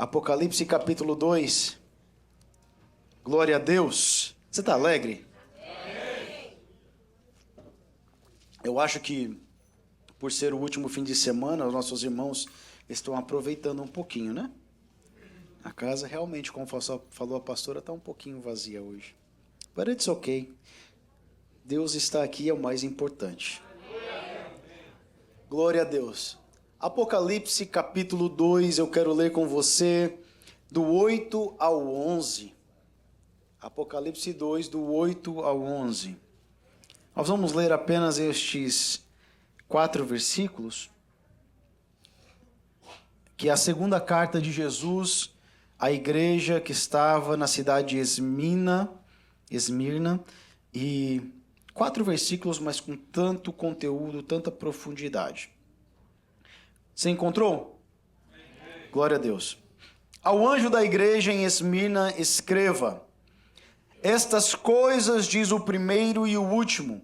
Apocalipse capítulo 2. Glória a Deus. Você está alegre? Eu acho que, por ser o último fim de semana, os nossos irmãos estão aproveitando um pouquinho, né? A casa realmente, como falou a pastora, está um pouquinho vazia hoje. But it's okay. Deus está aqui, é o mais importante. Glória a Deus. Apocalipse capítulo 2, eu quero ler com você do 8 ao 11. Apocalipse 2, do 8 ao 11. Nós vamos ler apenas estes 4 versículos, que é a segunda carta de Jesus à igreja que estava na cidade de Esmirna, e 4 versículos, mas com tanto conteúdo, tanta profundidade. Você encontrou? Glória a Deus. Ao anjo da igreja em Esmirna escreva: estas coisas diz o primeiro e o último,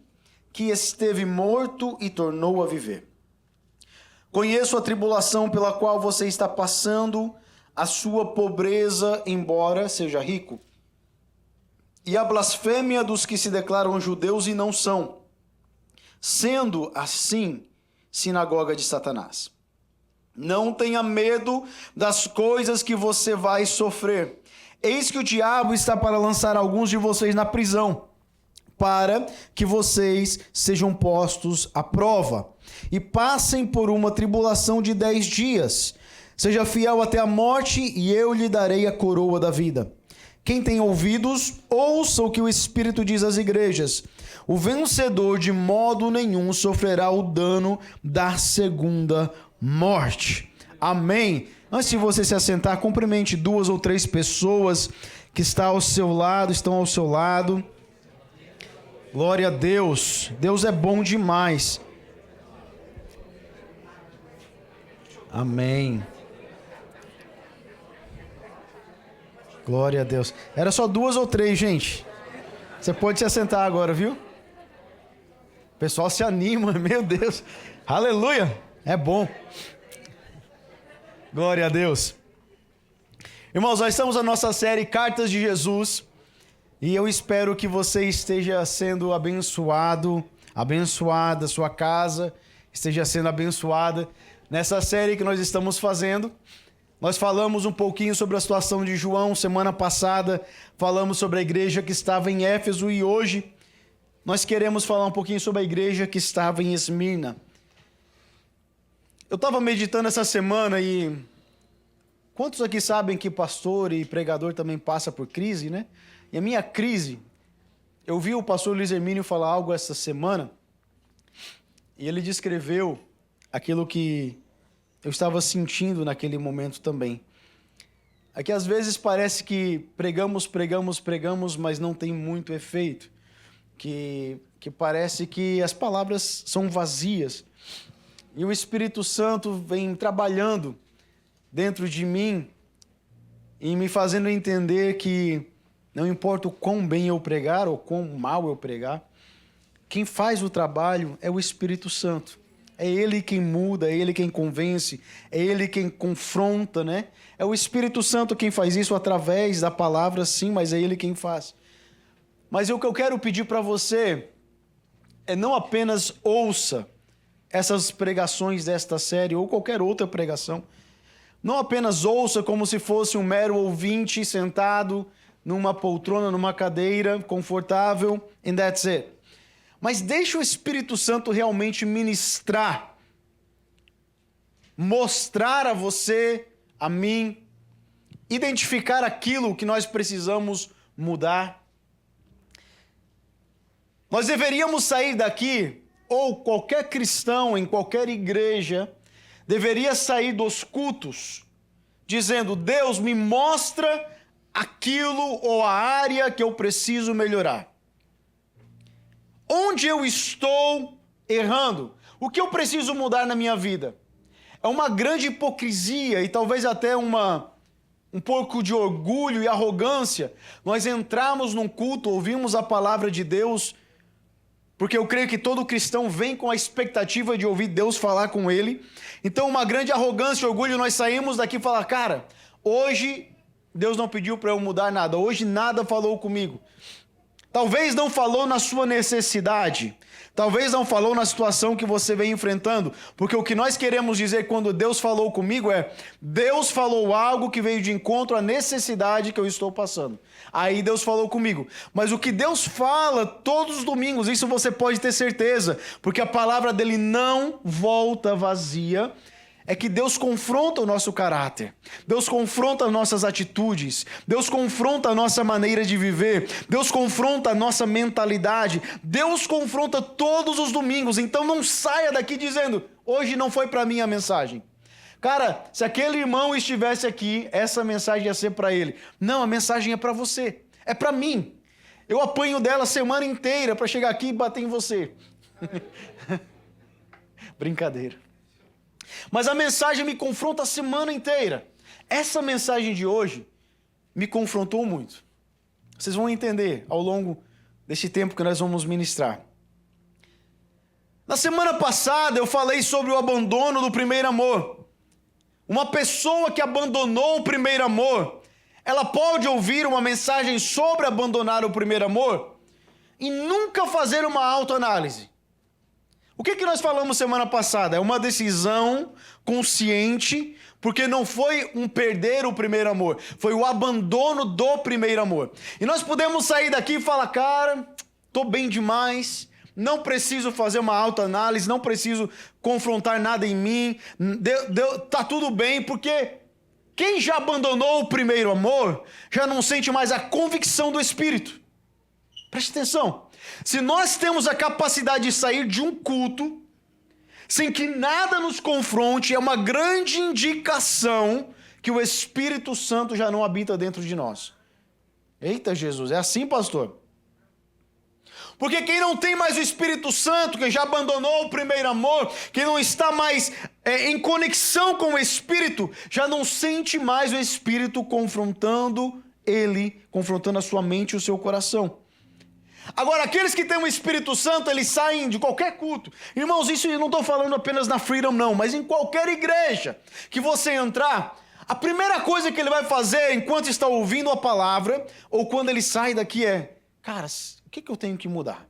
que esteve morto e tornou a viver. Conheço a tribulação pela qual você está passando, a sua pobreza, embora seja rico, e a blasfêmia dos que se declaram judeus e não são, sendo assim sinagoga de Satanás. Não tenha medo das coisas que você vai sofrer. Eis que o diabo está para lançar alguns de vocês na prisão, para que vocês sejam postos à prova e passem por uma tribulação de 10 dias. Seja fiel até a morte e eu lhe darei a coroa da vida. Quem tem ouvidos, ouça o que o Espírito diz às igrejas. O vencedor de modo nenhum sofrerá o dano da segunda morte. Amém. Antes de você se assentar, cumprimente 2 ou 3 pessoas que estão ao seu lado. Glória a Deus. Deus é bom demais. Amém. Glória a Deus. Era só 2 ou 3, gente. Você pode se assentar agora, viu? O pessoal se anima, meu Deus. Aleluia. É bom. Glória a Deus. Irmãos, nós estamos na nossa série Cartas de Jesus. E eu espero que você esteja sendo abençoada, sua casa esteja sendo abençoada. Nessa série que nós estamos fazendo, nós falamos um pouquinho sobre a situação de João. Semana passada falamos sobre a igreja que estava em Éfeso e hoje nós queremos falar um pouquinho sobre a igreja que estava em Esmirna. Eu estava meditando essa semana e quantos aqui sabem que pastor e pregador também passa por crise, né? E a minha crise, eu vi o pastor Luiz Hermínio falar algo essa semana e ele descreveu aquilo que eu estava sentindo naquele momento também. É que às vezes parece que pregamos, mas não tem muito efeito. Que parece que as palavras são vazias. E o Espírito Santo vem trabalhando dentro de mim e me fazendo entender que não importa o quão bem eu pregar ou quão mal eu pregar, quem faz o trabalho é o Espírito Santo. É Ele quem muda, é Ele quem convence, é Ele quem confronta, né? É o Espírito Santo quem faz isso através da palavra, sim, mas é Ele quem faz. Mas o que eu quero pedir para você é não apenas ouça essas pregações desta série ou qualquer outra pregação. Não apenas ouça como se fosse um mero ouvinte sentado numa poltrona, numa cadeira confortável, and that's it. Mas deixe o Espírito Santo realmente ministrar, mostrar a você, a mim, identificar aquilo que nós precisamos mudar. Nós deveríamos sair daqui, ou qualquer cristão em qualquer igreja deveria sair dos cultos dizendo: Deus, me mostra aquilo ou a área que eu preciso melhorar. Onde eu estou errando? O que eu preciso mudar na minha vida? É uma grande hipocrisia e talvez até um pouco de orgulho e arrogância nós entrarmos num culto, ouvimos a palavra de Deus, porque eu creio que todo cristão vem com a expectativa de ouvir Deus falar com ele. Então, uma grande arrogância e orgulho, nós saímos daqui e falar: cara, Hoje, Deus não pediu para eu mudar nada. Hoje nada falou comigo. Talvez não falou na sua necessidade. Talvez não falou na situação que você vem enfrentando. Porque o que nós queremos dizer quando Deus falou comigo é: Deus falou algo que veio de encontro à necessidade que eu estou passando. Aí Deus falou comigo. Mas o que Deus fala todos os domingos, isso você pode ter certeza. Porque a palavra dele não volta vazia. É que Deus confronta o nosso caráter, Deus confronta as nossas atitudes, Deus confronta a nossa maneira de viver, Deus confronta a nossa mentalidade, Deus confronta todos os domingos. Então não saia daqui dizendo: hoje não foi para mim a mensagem. Cara, se aquele irmão estivesse aqui, essa mensagem ia ser para ele. Não, a mensagem é para você, é para mim. Eu apanho dela a semana inteira para chegar aqui e bater em você. Brincadeira. Mas a mensagem me confronta a semana inteira. Essa mensagem de hoje me confrontou muito. Vocês vão entender ao longo desse tempo que nós vamos ministrar. Na semana passada eu falei sobre o abandono do primeiro amor. Uma pessoa que abandonou o primeiro amor, ela pode ouvir uma mensagem sobre abandonar o primeiro amor e nunca fazer uma autoanálise. O que nós falamos semana passada? É uma decisão consciente, porque não foi um perder o primeiro amor, foi o abandono do primeiro amor. E nós podemos sair daqui e falar: cara, tô bem demais, não preciso fazer uma autoanálise, não preciso confrontar nada em mim, tá tudo bem, porque quem já abandonou o primeiro amor já não sente mais a convicção do Espírito. Preste atenção. Se nós temos a capacidade de sair de um culto sem que nada nos confronte, é uma grande indicação que o Espírito Santo já não habita dentro de nós. Eita Jesus, é assim, pastor? Porque quem não tem mais o Espírito Santo, quem já abandonou o primeiro amor, quem não está mais em conexão com o Espírito, já não sente mais o Espírito confrontando ele, confrontando a sua mente e o seu coração. Agora, aqueles que têm o Espírito Santo, eles saem de qualquer culto. Irmãos, isso eu não estou falando apenas na Freedom, não, mas em qualquer igreja que você entrar, a primeira coisa que ele vai fazer enquanto está ouvindo a palavra, ou quando ele sai daqui é: cara, o que eu tenho que mudar?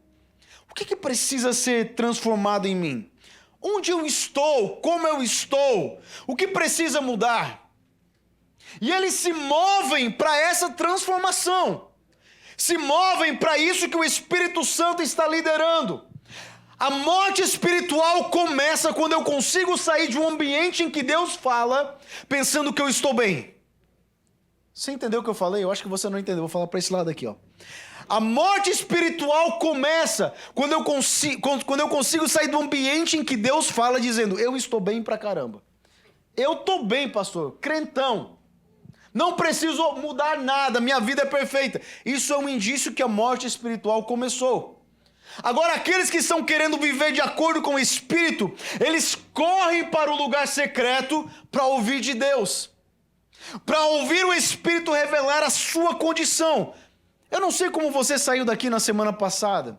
O que precisa ser transformado em mim? Onde eu estou? Como eu estou? O que precisa mudar? E eles se movem para essa transformação. Se movem para isso que o Espírito Santo está liderando. A morte espiritual começa quando eu consigo sair de um ambiente em que Deus fala, pensando que eu estou bem. Você entendeu o que eu falei? Eu acho que você não entendeu. Vou falar para esse lado aqui, ó. A morte espiritual começa quando eu consigo sair do ambiente em que Deus fala, dizendo: eu estou bem pra caramba. Eu estou bem, pastor, crentão. Não preciso mudar nada, minha vida é perfeita. Isso é um indício que a morte espiritual começou. Agora, aqueles que estão querendo viver de acordo com o Espírito, eles correm para o lugar secreto para ouvir de Deus. Para ouvir o Espírito revelar a sua condição. Eu não sei como você saiu daqui na semana passada,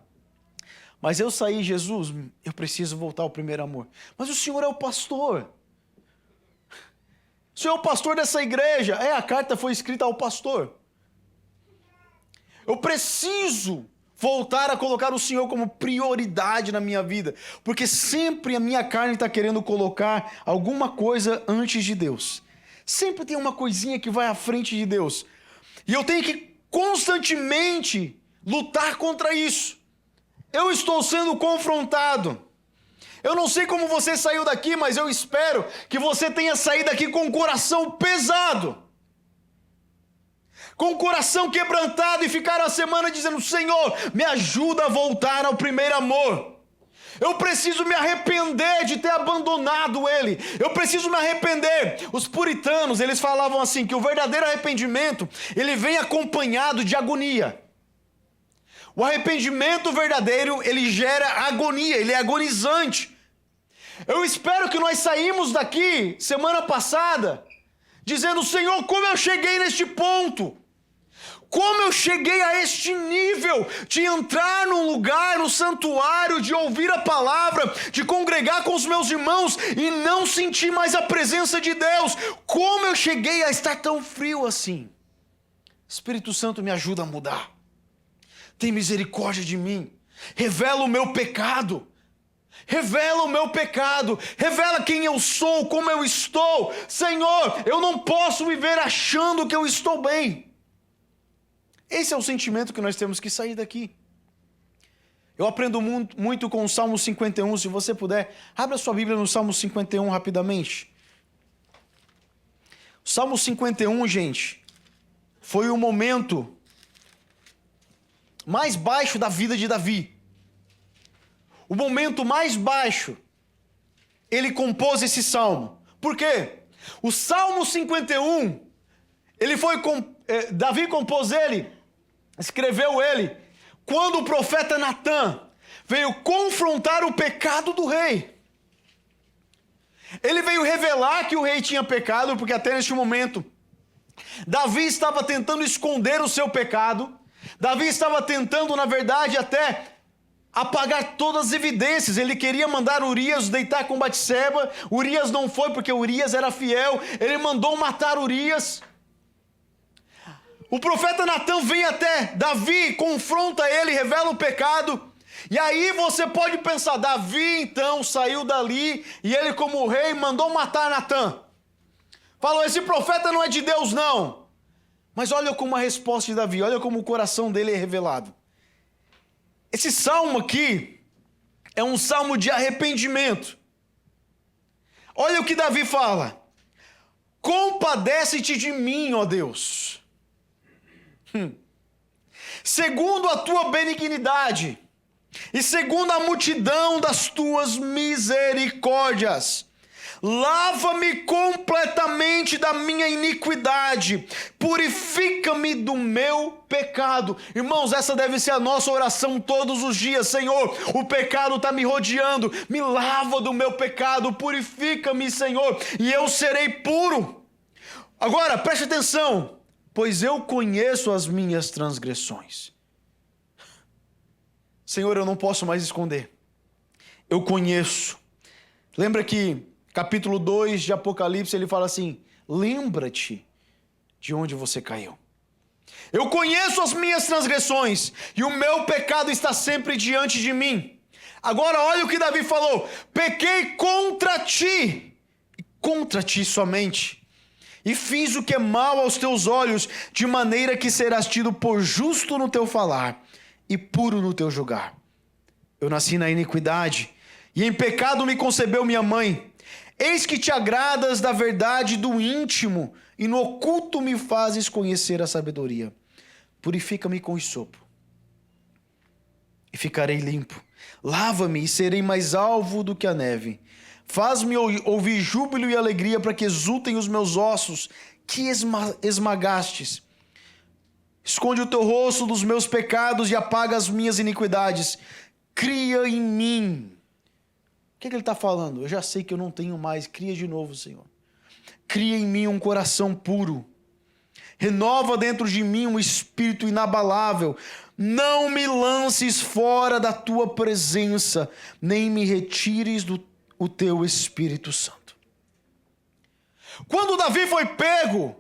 mas eu saí: Jesus, eu preciso voltar ao primeiro amor. Mas o Senhor é o pastor. O Senhor é o pastor dessa igreja. A carta foi escrita ao pastor. Eu preciso voltar a colocar o Senhor como prioridade na minha vida, porque sempre a minha carne está querendo colocar alguma coisa antes de Deus. Sempre tem uma coisinha que vai à frente de Deus. E eu tenho que constantemente lutar contra isso. Eu estou sendo confrontado. Eu não sei como você saiu daqui, mas eu espero que você tenha saído daqui com o coração pesado. Com o coração quebrantado e ficar a semana dizendo: Senhor, me ajuda a voltar ao primeiro amor. Eu preciso me arrepender de ter abandonado ele. Eu preciso me arrepender. Os puritanos, eles falavam assim, que o verdadeiro arrependimento, ele vem acompanhado de agonia. O arrependimento verdadeiro, ele gera agonia, ele é agonizante. Eu espero que nós saímos daqui, semana passada, dizendo: Senhor, como eu cheguei neste ponto? Como eu cheguei a este nível de entrar num lugar, no santuário, de ouvir a palavra, de congregar com os meus irmãos e não sentir mais a presença de Deus? Como eu cheguei a estar tão frio assim? Espírito Santo, me ajuda a mudar. Tem misericórdia de mim. Revela o meu pecado. Revela o meu pecado. Revela quem eu sou, como eu estou. Senhor, eu não posso viver achando que eu estou bem. Esse é o sentimento que nós temos que sair daqui. Eu aprendo muito com o Salmo 51. Se você puder, abra sua Bíblia no Salmo 51 rapidamente. O Salmo 51, gente, foi o momento mais baixo da vida de Davi. O momento mais baixo, ele compôs esse salmo. Por quê? O Salmo 51, Davi compôs ele, escreveu ele, quando o profeta Natã veio confrontar o pecado do rei. Ele veio revelar que o rei tinha pecado, porque até neste momento, Davi estava tentando esconder o seu pecado. Davi estava tentando, na verdade, até apagar todas as evidências. Ele queria mandar Urias deitar com Batseba. Urias não foi porque Urias era fiel. Ele mandou matar Urias. O profeta Natã vem até Davi, confronta ele, revela o pecado. E aí você pode pensar, Davi então saiu dali e ele como rei mandou matar Natã. Falou, esse profeta não é de Deus não. Mas olha como a resposta de Davi, olha como o coração dele é revelado. Esse salmo aqui é um salmo de arrependimento. Olha o que Davi fala. Compadece-te de mim, ó Deus. Segundo a tua benignidade e segundo a multidão das tuas misericórdias, lava-me completamente da minha iniquidade, purifica-me do meu pecado. Irmãos, essa deve ser a nossa oração todos os dias. Senhor, o pecado está me rodeando, me lava do meu pecado, purifica-me, Senhor, e eu serei puro. Agora, preste atenção, pois eu conheço as minhas transgressões. Senhor, eu não posso mais esconder. Eu conheço. Lembra que capítulo 2 de Apocalipse, ele fala assim, lembra-te de onde você caiu. Eu conheço as minhas transgressões e o meu pecado está sempre diante de mim. Agora olha o que Davi falou, pequei contra ti somente, e fiz o que é mal aos teus olhos, de maneira que serás tido por justo no teu falar e puro no teu julgar. Eu nasci na iniquidade, e em pecado me concebeu minha mãe. Eis que te agradas da verdade do íntimo, e no oculto me fazes conhecer a sabedoria. Purifica-me com hisopo, e ficarei limpo. Lava-me, e serei mais alvo do que a neve. Faz-me ouvir júbilo e alegria, para que exultem os meus ossos, que esmagastes. Esconde o teu rosto dos meus pecados e apaga as minhas iniquidades. Cria em mim. O que ele está falando? Eu já sei que eu não tenho mais. Cria de novo, Senhor. Cria em mim um coração puro. Renova dentro de mim um espírito inabalável. Não me lances fora da tua presença, nem me retires o teu Espírito Santo. Quando Davi foi pego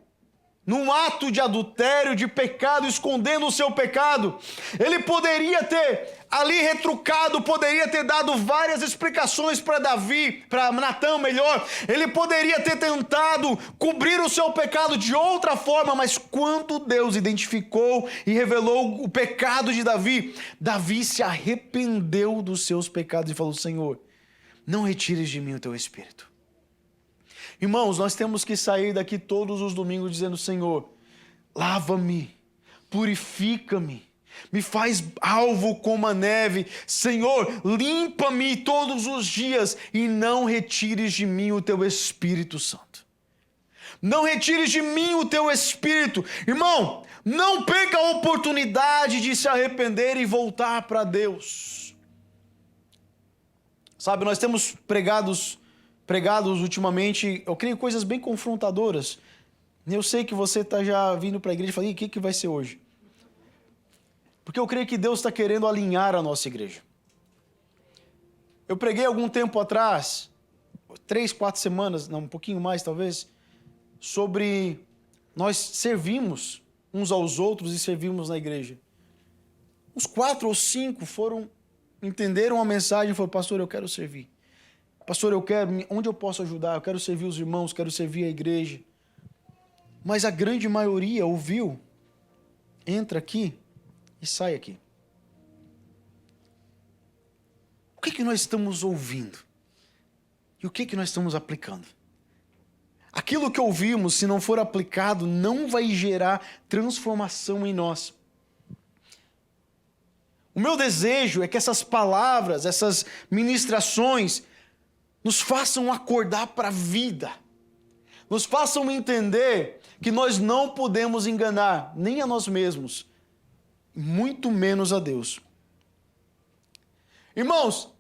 num ato de adultério, de pecado, escondendo o seu pecado, ele poderia ter ali retrucado, poderia ter dado várias explicações para Davi, para Natã melhor, ele poderia ter tentado cobrir o seu pecado de outra forma, mas quando Deus identificou e revelou o pecado de Davi, Davi se arrependeu dos seus pecados e falou, Senhor, não retires de mim o teu Espírito. Irmãos, nós temos que sair daqui todos os domingos dizendo, Senhor, lava-me, purifica-me, me faz alvo como a neve. Senhor, limpa-me todos os dias e não retires de mim o teu Espírito Santo. Não retires de mim o teu Espírito. Irmão, não perca a oportunidade de se arrepender e voltar para Deus. Sabe, nós temos pregados ultimamente, eu creio, coisas bem confrontadoras Eu sei que você está já vindo para a igreja e falando, o que vai ser hoje? Porque eu creio que Deus está querendo alinhar a nossa igreja. Eu preguei algum tempo atrás, 3, 4 semanas, não, um pouquinho mais talvez, sobre nós servirmos uns aos outros e servirmos na igreja. Uns 4 ou 5 entenderam a mensagem e falaram, pastor, eu quero servir. Pastor, onde eu posso ajudar? Eu quero servir os irmãos, quero servir a igreja. Mas a grande maioria ouviu, entra aqui e sai aqui. O que nós estamos ouvindo? E o que nós estamos aplicando? Aquilo que ouvimos, se não for aplicado, não vai gerar transformação em nós. O meu desejo é que essas palavras, essas ministrações, nos façam acordar para a vida. Nos façam entender que nós não podemos enganar nem a nós mesmos, muito menos a Deus. Irmãos,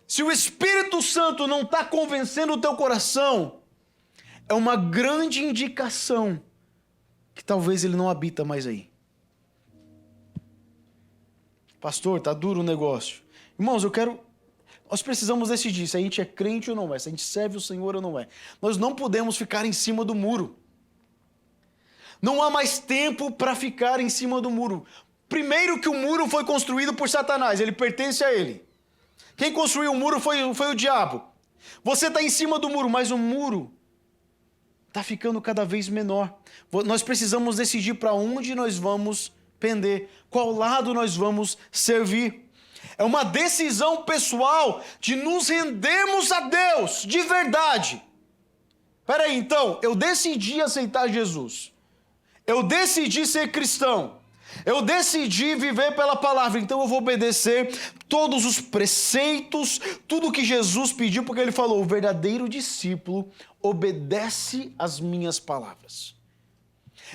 se o Espírito Santo não está convencendo o teu coração, é uma grande indicação que talvez ele não habita mais aí. Pastor, está duro o negócio. Irmãos, nós precisamos decidir se a gente é crente ou não é, se a gente serve o Senhor ou não é. Nós não podemos ficar em cima do muro. Não há mais tempo para ficar em cima do muro. Primeiro que o muro foi construído por Satanás, ele pertence a ele. Quem construiu o muro foi o diabo. Você está em cima do muro, mas o muro está ficando cada vez menor. Nós precisamos decidir para onde nós vamos pender, qual lado nós vamos servir. É uma decisão pessoal de nos rendermos a Deus, de verdade. Espera aí, então, eu decidi aceitar Jesus. Eu decidi ser cristão. Eu decidi viver pela palavra, então eu vou obedecer todos os preceitos, tudo que Jesus pediu, porque ele falou, o verdadeiro discípulo obedece às minhas palavras.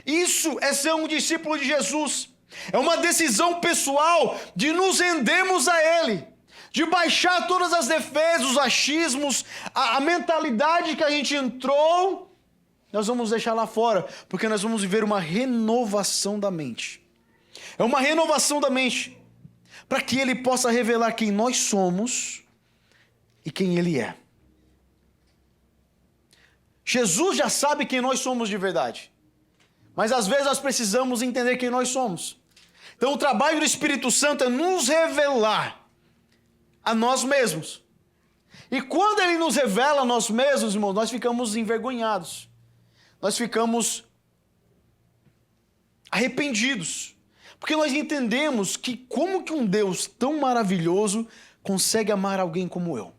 Isso é ser um discípulo de Jesus. É uma decisão pessoal de nos rendermos a Ele, de baixar todas as defesas, os achismos, a mentalidade que a gente entrou, nós vamos deixar lá fora, porque nós vamos viver uma renovação da mente. É uma renovação da mente, para que Ele possa revelar quem nós somos e quem Ele é. Jesus já sabe quem nós somos de verdade, mas às vezes nós precisamos entender quem nós somos. Então o trabalho do Espírito Santo é nos revelar a nós mesmos. E quando Ele nos revela a nós mesmos, irmãos, nós ficamos envergonhados. Nós ficamos arrependidos. Porque nós entendemos que como que um Deus tão maravilhoso consegue amar alguém como eu?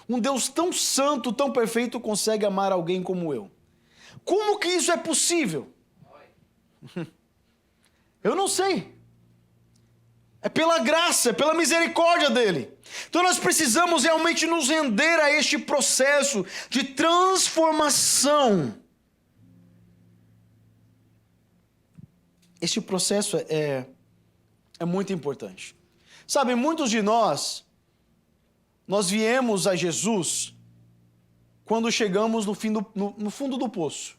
Um Deus tão santo, tão perfeito, consegue amar alguém como eu? Como que isso é possível? Eu não sei. É pela graça, é pela misericórdia dele. Então nós precisamos realmente nos render a este processo de transformação. Este processo é muito importante. Sabe, muitos de nós viemos a Jesus quando chegamos no fundo do poço.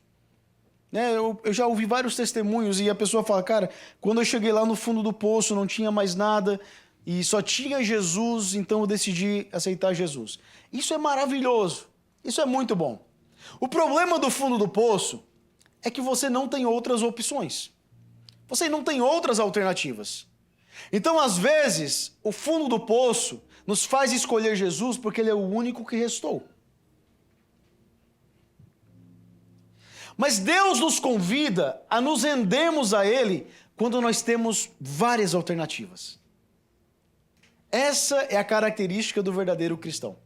Eu já ouvi vários testemunhos e a pessoa fala, cara, quando eu cheguei lá no fundo do poço não tinha mais nada e só tinha Jesus, então eu decidi aceitar Jesus. Isso é maravilhoso, isso é muito bom. O problema do fundo do poço é que você não tem outras opções. Você não tem outras alternativas. Então, às vezes, o fundo do poço nos faz escolher Jesus porque Ele é o único que restou. Mas Deus nos convida a nos rendermos a Ele quando nós temos várias alternativas. Essa é a característica do verdadeiro cristão.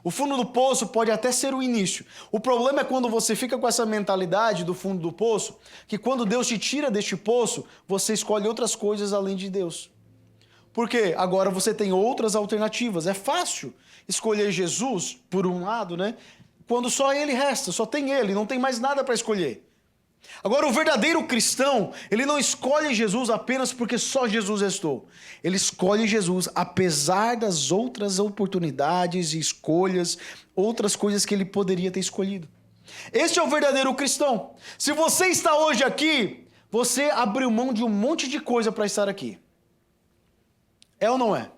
O fundo do poço pode até ser o início. O problema é quando você fica com essa mentalidade do fundo do poço, que quando Deus te tira deste poço, você escolhe outras coisas além de Deus. Por quê? Agora você tem outras alternativas. É fácil escolher Jesus, por um lado, né? Quando só Ele resta, só tem Ele, não tem mais nada para escolher. Agora, o verdadeiro cristão, ele não escolhe Jesus apenas porque só Jesus restou. Ele escolhe Jesus apesar das outras oportunidades e escolhas, outras coisas que ele poderia ter escolhido. Este é o verdadeiro cristão. Se você está hoje aqui, você abriu mão de um monte de coisa para estar aqui. É ou não é?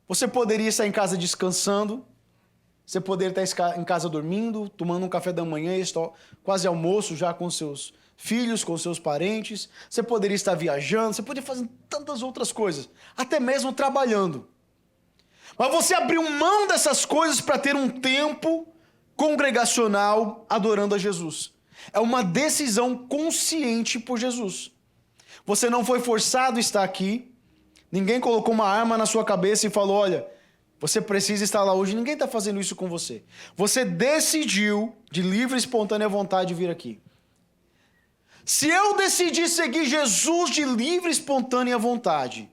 Você poderia estar em casa descansando, você poderia estar em casa dormindo, tomando um café da manhã, quase almoço já com seus filhos, com seus parentes. Você poderia estar viajando, você poderia fazer tantas outras coisas, até mesmo trabalhando. Mas você abriu mão dessas coisas para ter um tempo congregacional adorando a Jesus. É uma decisão consciente por Jesus. Você não foi forçado a estar aqui. Ninguém colocou uma arma na sua cabeça e falou, olha, você precisa estar lá hoje. Ninguém está fazendo isso com você. Você decidiu, de livre e espontânea vontade, vir aqui. Se eu decidir seguir Jesus de livre e espontânea vontade,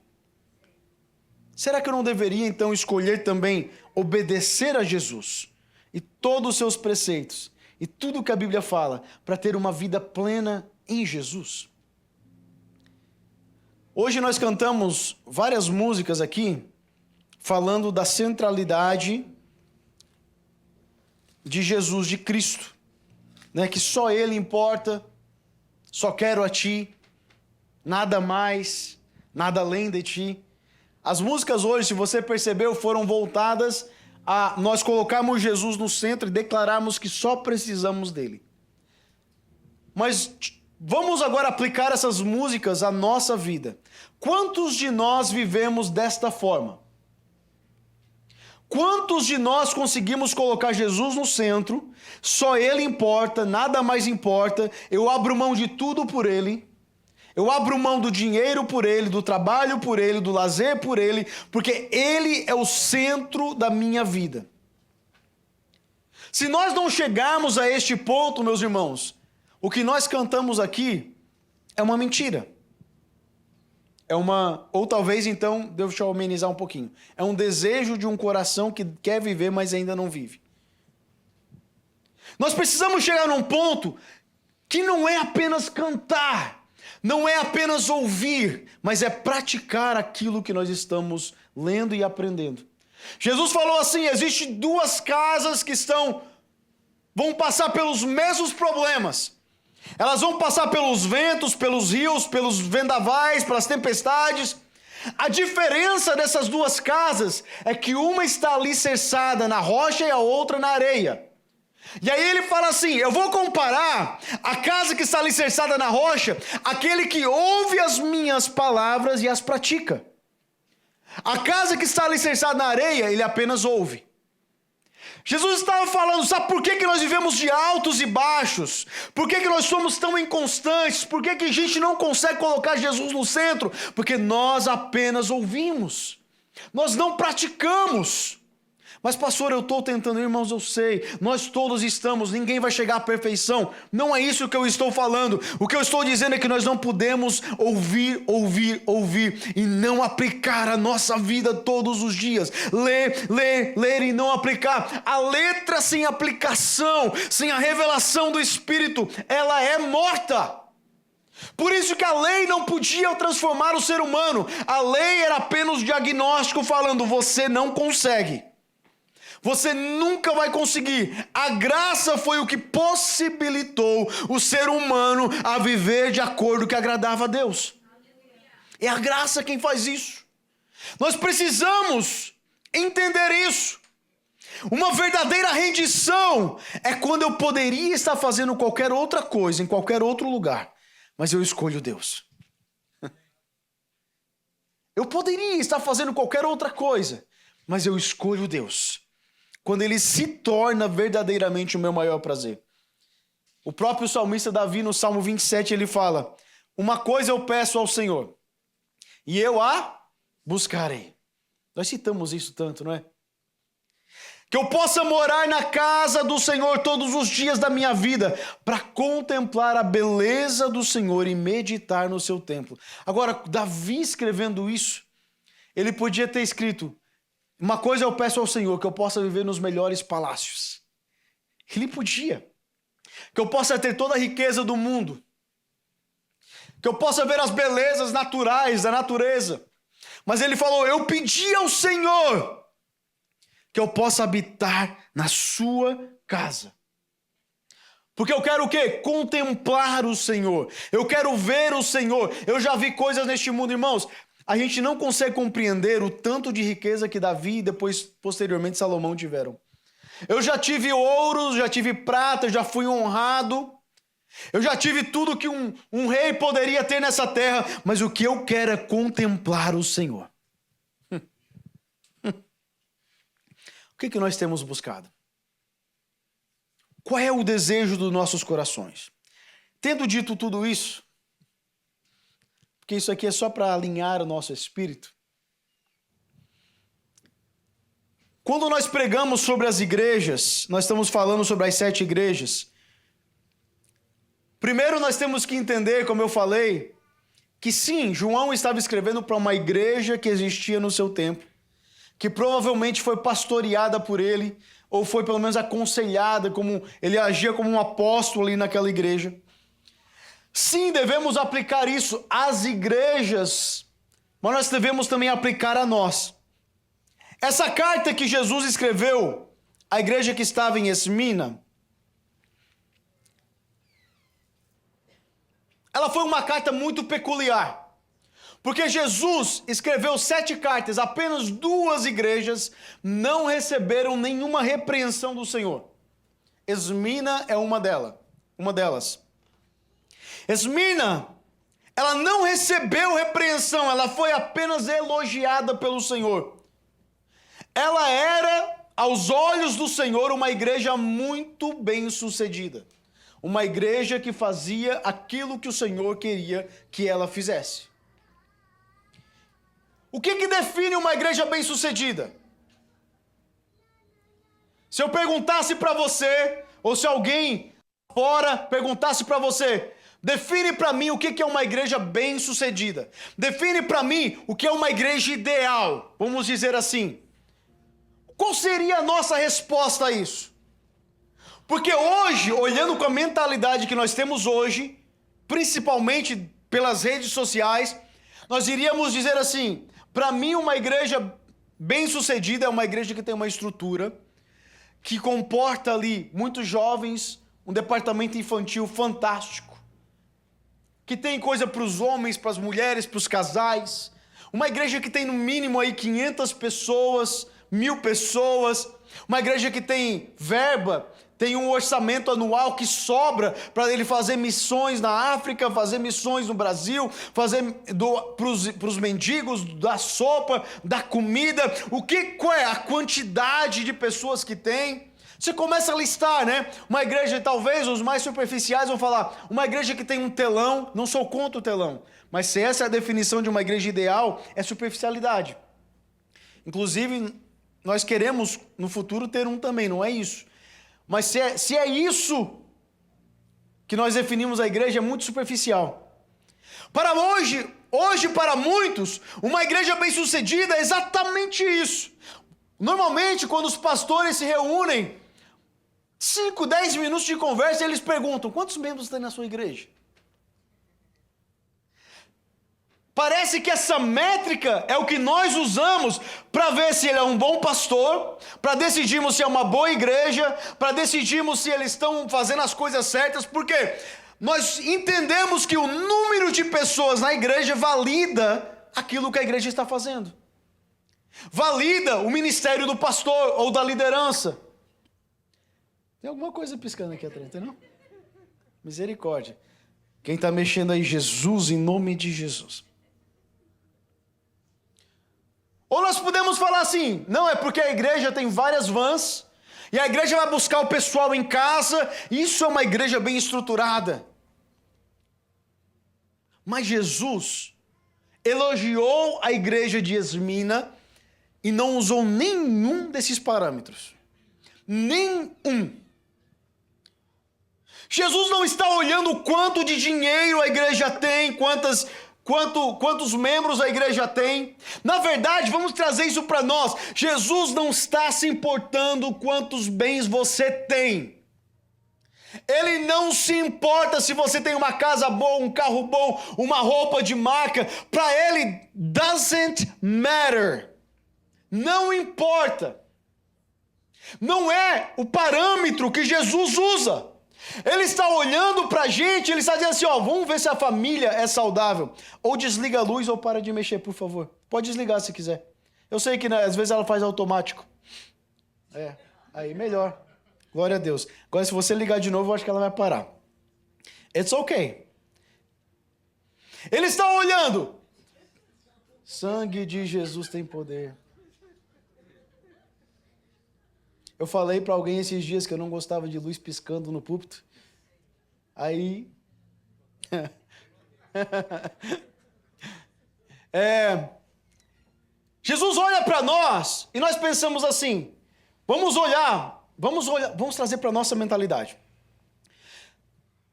será que eu não deveria então escolher também obedecer a Jesus e todos os seus preceitos e tudo que a Bíblia fala para ter uma vida plena em Jesus? Hoje nós cantamos várias músicas aqui falando da centralidade de Jesus, de Cristo, né? Que só Ele importa, só quero a Ti, nada mais, nada além de Ti. As músicas hoje, se você percebeu, foram voltadas a nós colocarmos Jesus no centro e declararmos que só precisamos dele. Mas vamos agora aplicar essas músicas à nossa vida. Quantos de nós vivemos desta forma? Quantos de nós conseguimos colocar Jesus no centro? Só Ele importa, nada mais importa. Eu abro mão de tudo por Ele. Eu abro mão do dinheiro por Ele, do trabalho por Ele, do lazer por Ele, porque Ele é o centro da minha vida. Se nós não chegarmos a este ponto, meus irmãos, o que nós cantamos aqui é uma mentira. Ou talvez então, deixa eu amenizar um pouquinho. É um desejo de um coração que quer viver, mas ainda não vive. Nós precisamos chegar num ponto que não é apenas cantar, não é apenas ouvir, mas é praticar aquilo que nós estamos lendo e aprendendo. Jesus falou assim: existem duas casas que vão passar pelos mesmos problemas. Elas vão passar pelos ventos, pelos rios, pelos vendavais, pelas tempestades. A diferença dessas duas casas é que uma está alicerçada na rocha e a outra na areia. E aí ele fala assim: eu vou comparar a casa que está alicerçada na rocha, aquele que ouve as minhas palavras e as pratica. A casa que está alicerçada na areia, ele apenas ouve. Jesus estava falando, sabe por que nós vivemos de altos e baixos? Por que nós somos tão inconstantes? Por que a gente não consegue colocar Jesus no centro? Porque nós apenas ouvimos, nós não praticamos. Mas pastor, eu estou tentando, irmãos, eu sei, nós todos estamos, ninguém vai chegar à perfeição. Não é isso que eu estou falando. O que eu estou dizendo é que nós não podemos ouvir e não aplicar a nossa vida todos os dias. Ler e não aplicar. A letra sem aplicação, sem a revelação do Espírito, ela é morta. Por isso que a lei não podia transformar o ser humano. A lei era apenas o diagnóstico falando, você não consegue. Você nunca vai conseguir. A graça foi o que possibilitou o ser humano a viver de acordo com o que agradava a Deus. É a graça quem faz isso. Nós precisamos entender isso. Uma verdadeira rendição é quando eu poderia estar fazendo qualquer outra coisa, em qualquer outro lugar, mas eu escolho Deus. Eu poderia estar fazendo qualquer outra coisa, mas eu escolho Deus. Quando ele se torna verdadeiramente o meu maior prazer. O próprio salmista Davi, no Salmo 27, ele fala: uma coisa eu peço ao Senhor, e eu a buscarei. Nós citamos isso tanto, não é? Que eu possa morar na casa do Senhor todos os dias da minha vida, para contemplar a beleza do Senhor e meditar no seu templo. Agora, Davi escrevendo isso, ele podia ter escrito: uma coisa eu peço ao Senhor, que eu possa viver nos melhores palácios. Ele podia. Que eu possa ter toda a riqueza do mundo. Que eu possa ver as belezas naturais da natureza. Mas ele falou: eu pedi ao Senhor que eu possa habitar na sua casa. Porque eu quero o quê? Contemplar o Senhor. Eu quero ver o Senhor. Eu já vi coisas neste mundo, irmãos. A gente não consegue compreender o tanto de riqueza que Davi e depois, posteriormente, Salomão tiveram. Eu já tive ouro, já tive prata, já fui honrado. Eu já tive tudo que um rei poderia ter nessa terra. Mas o que eu quero é contemplar o Senhor. O que nós temos buscado? Qual é o desejo dos nossos corações? Tendo dito tudo isso, porque isso aqui é só para alinhar o nosso espírito. Quando nós pregamos sobre as igrejas, nós estamos falando sobre as 7 igrejas. Primeiro nós temos que entender, como eu falei, que sim, João estava escrevendo para uma igreja que existia no seu tempo, que provavelmente foi pastoreada por ele, ou foi pelo menos aconselhada, como ele agia como um apóstolo ali naquela igreja. Sim, devemos aplicar isso às igrejas, mas nós devemos também aplicar a nós. Essa carta que Jesus escreveu à igreja que estava em Esmina, ela foi uma carta muito peculiar. Porque Jesus escreveu 7 cartas, apenas 2 igrejas não receberam nenhuma repreensão do Senhor. Esmina é uma delas. Esmina, ela não recebeu repreensão, ela foi apenas elogiada pelo Senhor. Ela era, aos olhos do Senhor, uma igreja muito bem sucedida. Uma igreja que fazia aquilo que o Senhor queria que ela fizesse. O que define uma igreja bem-sucedida? Se eu perguntasse para você, ou se alguém fora perguntasse para você, define para mim o que é uma igreja bem-sucedida. Define para mim o que é uma igreja ideal, vamos dizer assim. Qual seria a nossa resposta a isso? Porque hoje, olhando com a mentalidade que nós temos hoje, principalmente pelas redes sociais, nós iríamos dizer assim: para mim, uma igreja bem-sucedida é uma igreja que tem uma estrutura, que comporta ali muitos jovens, um departamento infantil fantástico, que tem coisa para os homens, para as mulheres, para os casais, uma igreja que tem no mínimo aí 500 pessoas, 1000 pessoas, uma igreja que tem verba, tem um orçamento anual que sobra para ele fazer missões na África, fazer missões no Brasil, fazer para os mendigos da sopa, da comida. Qual é a quantidade de pessoas que tem? Você começa a listar, né? Uma igreja, talvez os mais superficiais vão falar, uma igreja que tem um telão, não sou contra o telão, mas se essa é a definição de uma igreja ideal, é superficialidade. Inclusive, nós queremos no futuro ter um também, não é isso? Mas se é isso que nós definimos a igreja, é muito superficial. Para hoje para muitos, uma igreja bem-sucedida é exatamente isso. Normalmente, quando os pastores se reúnem, 5, 10 minutos de conversa, eles perguntam: quantos membros tem na sua igreja? Parece que essa métrica é o que nós usamos para ver se ele é um bom pastor, para decidirmos se é uma boa igreja, para decidirmos se eles estão fazendo as coisas certas, porque nós entendemos que o número de pessoas na igreja valida aquilo que a igreja está fazendo. Valida o ministério do pastor ou da liderança. Tem alguma coisa piscando aqui atrás, não? Misericórdia. Quem está mexendo aí? Jesus, em nome de Jesus. Ou nós podemos falar assim: não, é porque a igreja tem várias vans, e a igreja vai buscar o pessoal em casa, e isso é uma igreja bem estruturada. Mas Jesus elogiou a igreja de Esmina e não usou nenhum desses parâmetros. Nenhum. Jesus não está olhando o quanto de dinheiro a igreja tem, quantos membros a igreja tem. Na verdade, vamos trazer isso para nós. Jesus não está se importando quantos bens você tem. Ele não se importa se você tem uma casa boa, um carro bom, uma roupa de marca. Para ele, doesn't matter. Não importa. Não é o parâmetro que Jesus usa. Ele está olhando para a gente, ele está dizendo assim, ó, vamos ver se a família é saudável. Ou desliga a luz ou para de mexer, por favor. Pode desligar se quiser. Eu sei que, né, às vezes ela faz automático. Aí melhor. Glória a Deus. Agora se você ligar de novo, eu acho que ela vai parar. It's okay. Ele está olhando. Sangue de Jesus tem poder. Eu falei para alguém esses dias que eu não gostava de luz piscando no púlpito. Aí... Jesus olha para nós e nós pensamos assim, vamos trazer para a nossa mentalidade.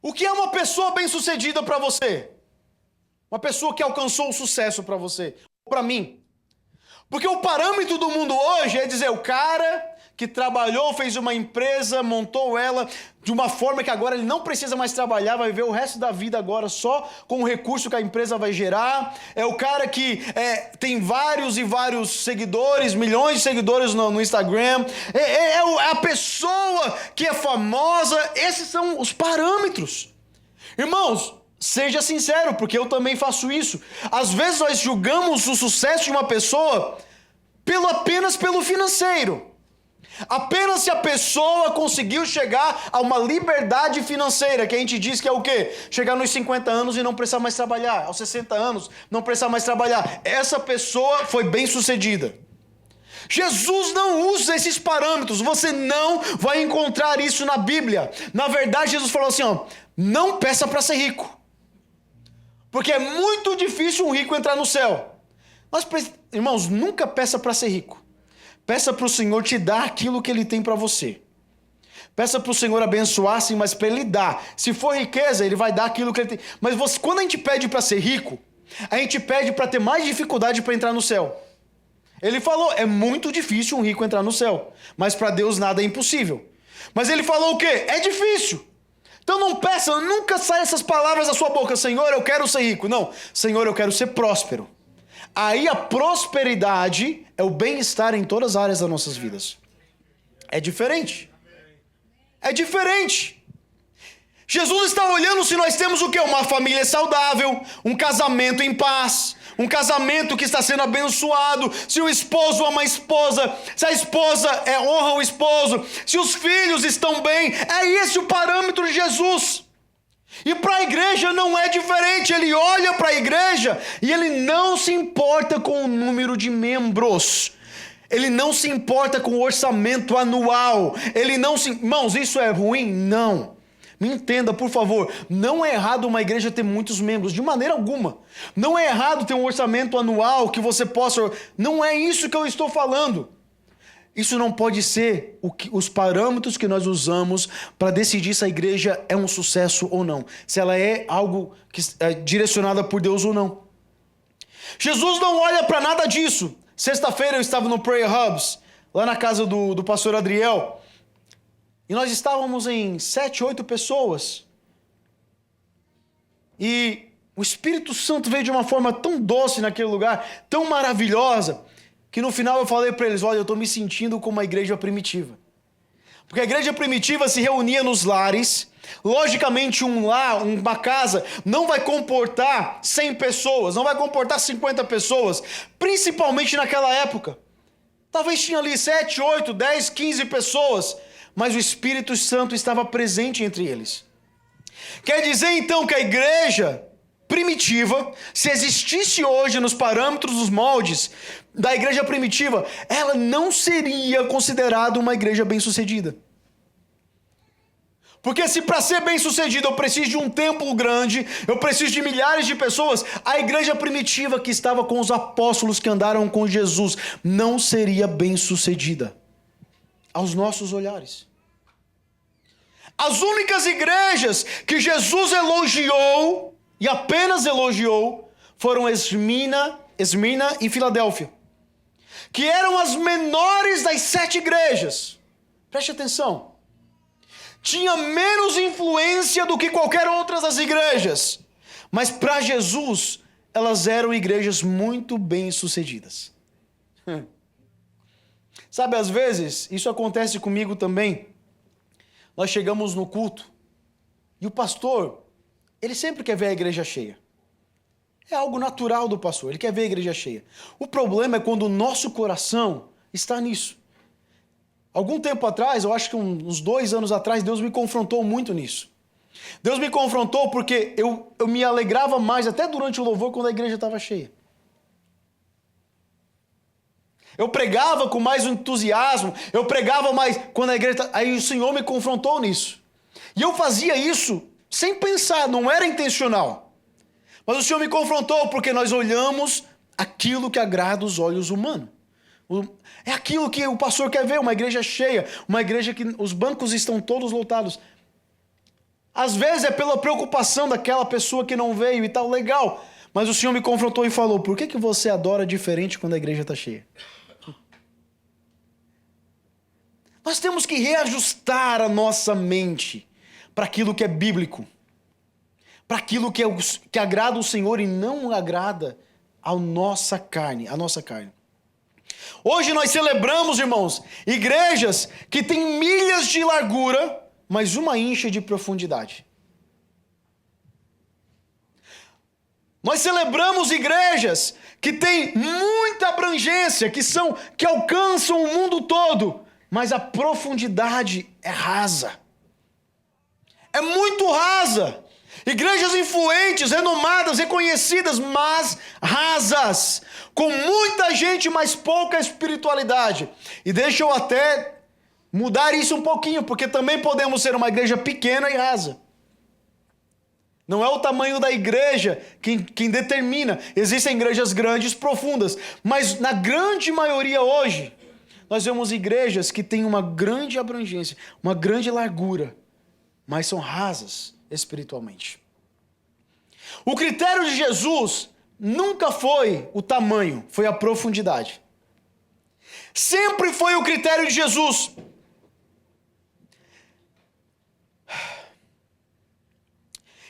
O que é uma pessoa bem-sucedida para você? Uma pessoa que alcançou o sucesso para você, para mim. Porque o parâmetro do mundo hoje é dizer, o cara que trabalhou, fez uma empresa, montou ela de uma forma que agora ele não precisa mais trabalhar, vai viver o resto da vida agora só com o recurso que a empresa vai gerar. É o cara que tem vários e vários seguidores, milhões de seguidores no Instagram. É a pessoa que é famosa. Esses são os parâmetros. Irmãos, seja sincero, porque eu também faço isso. Às vezes nós julgamos o sucesso de uma pessoa apenas pelo financeiro. Apenas se a pessoa conseguiu chegar a uma liberdade financeira, que a gente diz que é o quê? Chegar nos 50 anos e não precisar mais trabalhar, aos 60 anos não precisar mais trabalhar. Essa pessoa foi bem sucedida. Jesus não usa esses parâmetros, você não vai encontrar isso na Bíblia. Na verdade, Jesus falou assim, ó, não peça para ser rico, porque é muito difícil um rico entrar no céu. Mas, irmãos, nunca peça para ser rico. Peça para o Senhor te dar aquilo que Ele tem para você. Peça para o Senhor abençoar, sim, mas para Ele dar. Se for riqueza, Ele vai dar aquilo que Ele tem. Mas quando a gente pede para ser rico, a gente pede para ter mais dificuldade para entrar no céu. Ele falou, é muito difícil um rico entrar no céu, mas para Deus nada é impossível. Mas Ele falou o quê? É difícil. Então não peça, nunca saia essas palavras da sua boca, Senhor, eu quero ser rico. Não, Senhor, eu quero ser próspero. Aí a prosperidade é o bem-estar em todas as áreas das nossas vidas. É diferente. É diferente. Jesus está olhando se nós temos o quê? Uma família saudável, um casamento em paz, um casamento que está sendo abençoado, se o esposo ama a esposa, se a esposa honra o esposo, se os filhos estão bem. É esse o parâmetro de Jesus. E para a igreja não é diferente. Ele olha para a igreja e ele não se importa com o número de membros. Ele não se importa com o orçamento anual. Irmãos, isso é ruim? Não. Me entenda, por favor. Não é errado uma igreja ter muitos membros, de maneira alguma. Não é errado ter um orçamento anual que você possa... Não é isso que eu estou falando. Isso não pode ser os parâmetros que nós usamos para decidir se a igreja é um sucesso ou não. Se ela é algo que é direcionada por Deus ou não. Jesus não olha para nada disso. Sexta-feira eu estava no Prayer Hubs, lá na casa do pastor Adriel. E nós estávamos em 7, 8 pessoas. E o Espírito Santo veio de uma forma tão doce naquele lugar, tão maravilhosa, que no final eu falei para eles, olha, eu estou me sentindo como uma igreja primitiva. Porque a igreja primitiva se reunia nos lares. Logicamente um lar, uma casa, não vai comportar 100 pessoas, não vai comportar 50 pessoas, principalmente naquela época. Talvez tinha ali 7, 8, 10, 15 pessoas, mas o Espírito Santo estava presente entre eles. Quer dizer então que a igreja primitiva, se existisse hoje nos parâmetros, nos moldes da igreja primitiva, ela não seria considerada uma igreja bem-sucedida. Porque se para ser bem-sucedido eu preciso de um templo grande, eu preciso de milhares de pessoas, a igreja primitiva que estava com os apóstolos que andaram com Jesus não seria bem-sucedida aos nossos olhares. As únicas igrejas que Jesus elogiou, e apenas elogiou, foram Esmirna e Filadélfia, que eram as menores das 7 igrejas. Preste atenção. Tinha menos influência do que qualquer outra das igrejas, mas para Jesus, elas eram igrejas muito bem-sucedidas. Sabe, às vezes, isso acontece comigo também. Nós chegamos no culto, E o pastor, ele sempre quer ver a igreja cheia. É algo natural do pastor, ele quer ver a igreja cheia. O problema é quando o nosso coração está nisso. Algum tempo atrás, eu acho que uns 2 anos atrás, Deus me confrontou muito nisso. Deus me confrontou porque eu me alegrava mais, até durante o louvor, quando a igreja estava cheia. Eu pregava com mais entusiasmo, eu pregava mais quando a igreja... Aí o Senhor me confrontou nisso. E eu fazia isso sem pensar, não era intencional. Mas o Senhor me confrontou porque nós olhamos aquilo que agrada os olhos humanos. É aquilo que o pastor quer ver, uma igreja cheia, uma igreja que os bancos estão todos lotados. Às vezes é pela preocupação daquela pessoa que não veio e tal, legal. Mas o Senhor me confrontou e falou, por que você adora diferente quando a igreja está cheia? Nós temos que reajustar a nossa mente para aquilo que é bíblico. Para aquilo que agrada o Senhor e não agrada a nossa carne. Hoje nós celebramos, irmãos, igrejas que têm milhas de largura, mas 1 incha de profundidade. Nós celebramos igrejas que têm muita abrangência, que alcançam o mundo todo, mas a profundidade é rasa. É muito rasa. Igrejas influentes, renomadas, reconhecidas, mas rasas, com muita gente, mas pouca espiritualidade. E deixa eu até mudar isso um pouquinho, porque também podemos ser uma igreja pequena e rasa. Não é o tamanho da igreja quem determina. Existem igrejas grandes, profundas, mas na grande maioria hoje, nós vemos igrejas que têm uma grande abrangência, uma grande largura, mas são rasas espiritualmente. O critério de Jesus nunca foi o tamanho, foi a profundidade. Sempre foi o critério de Jesus.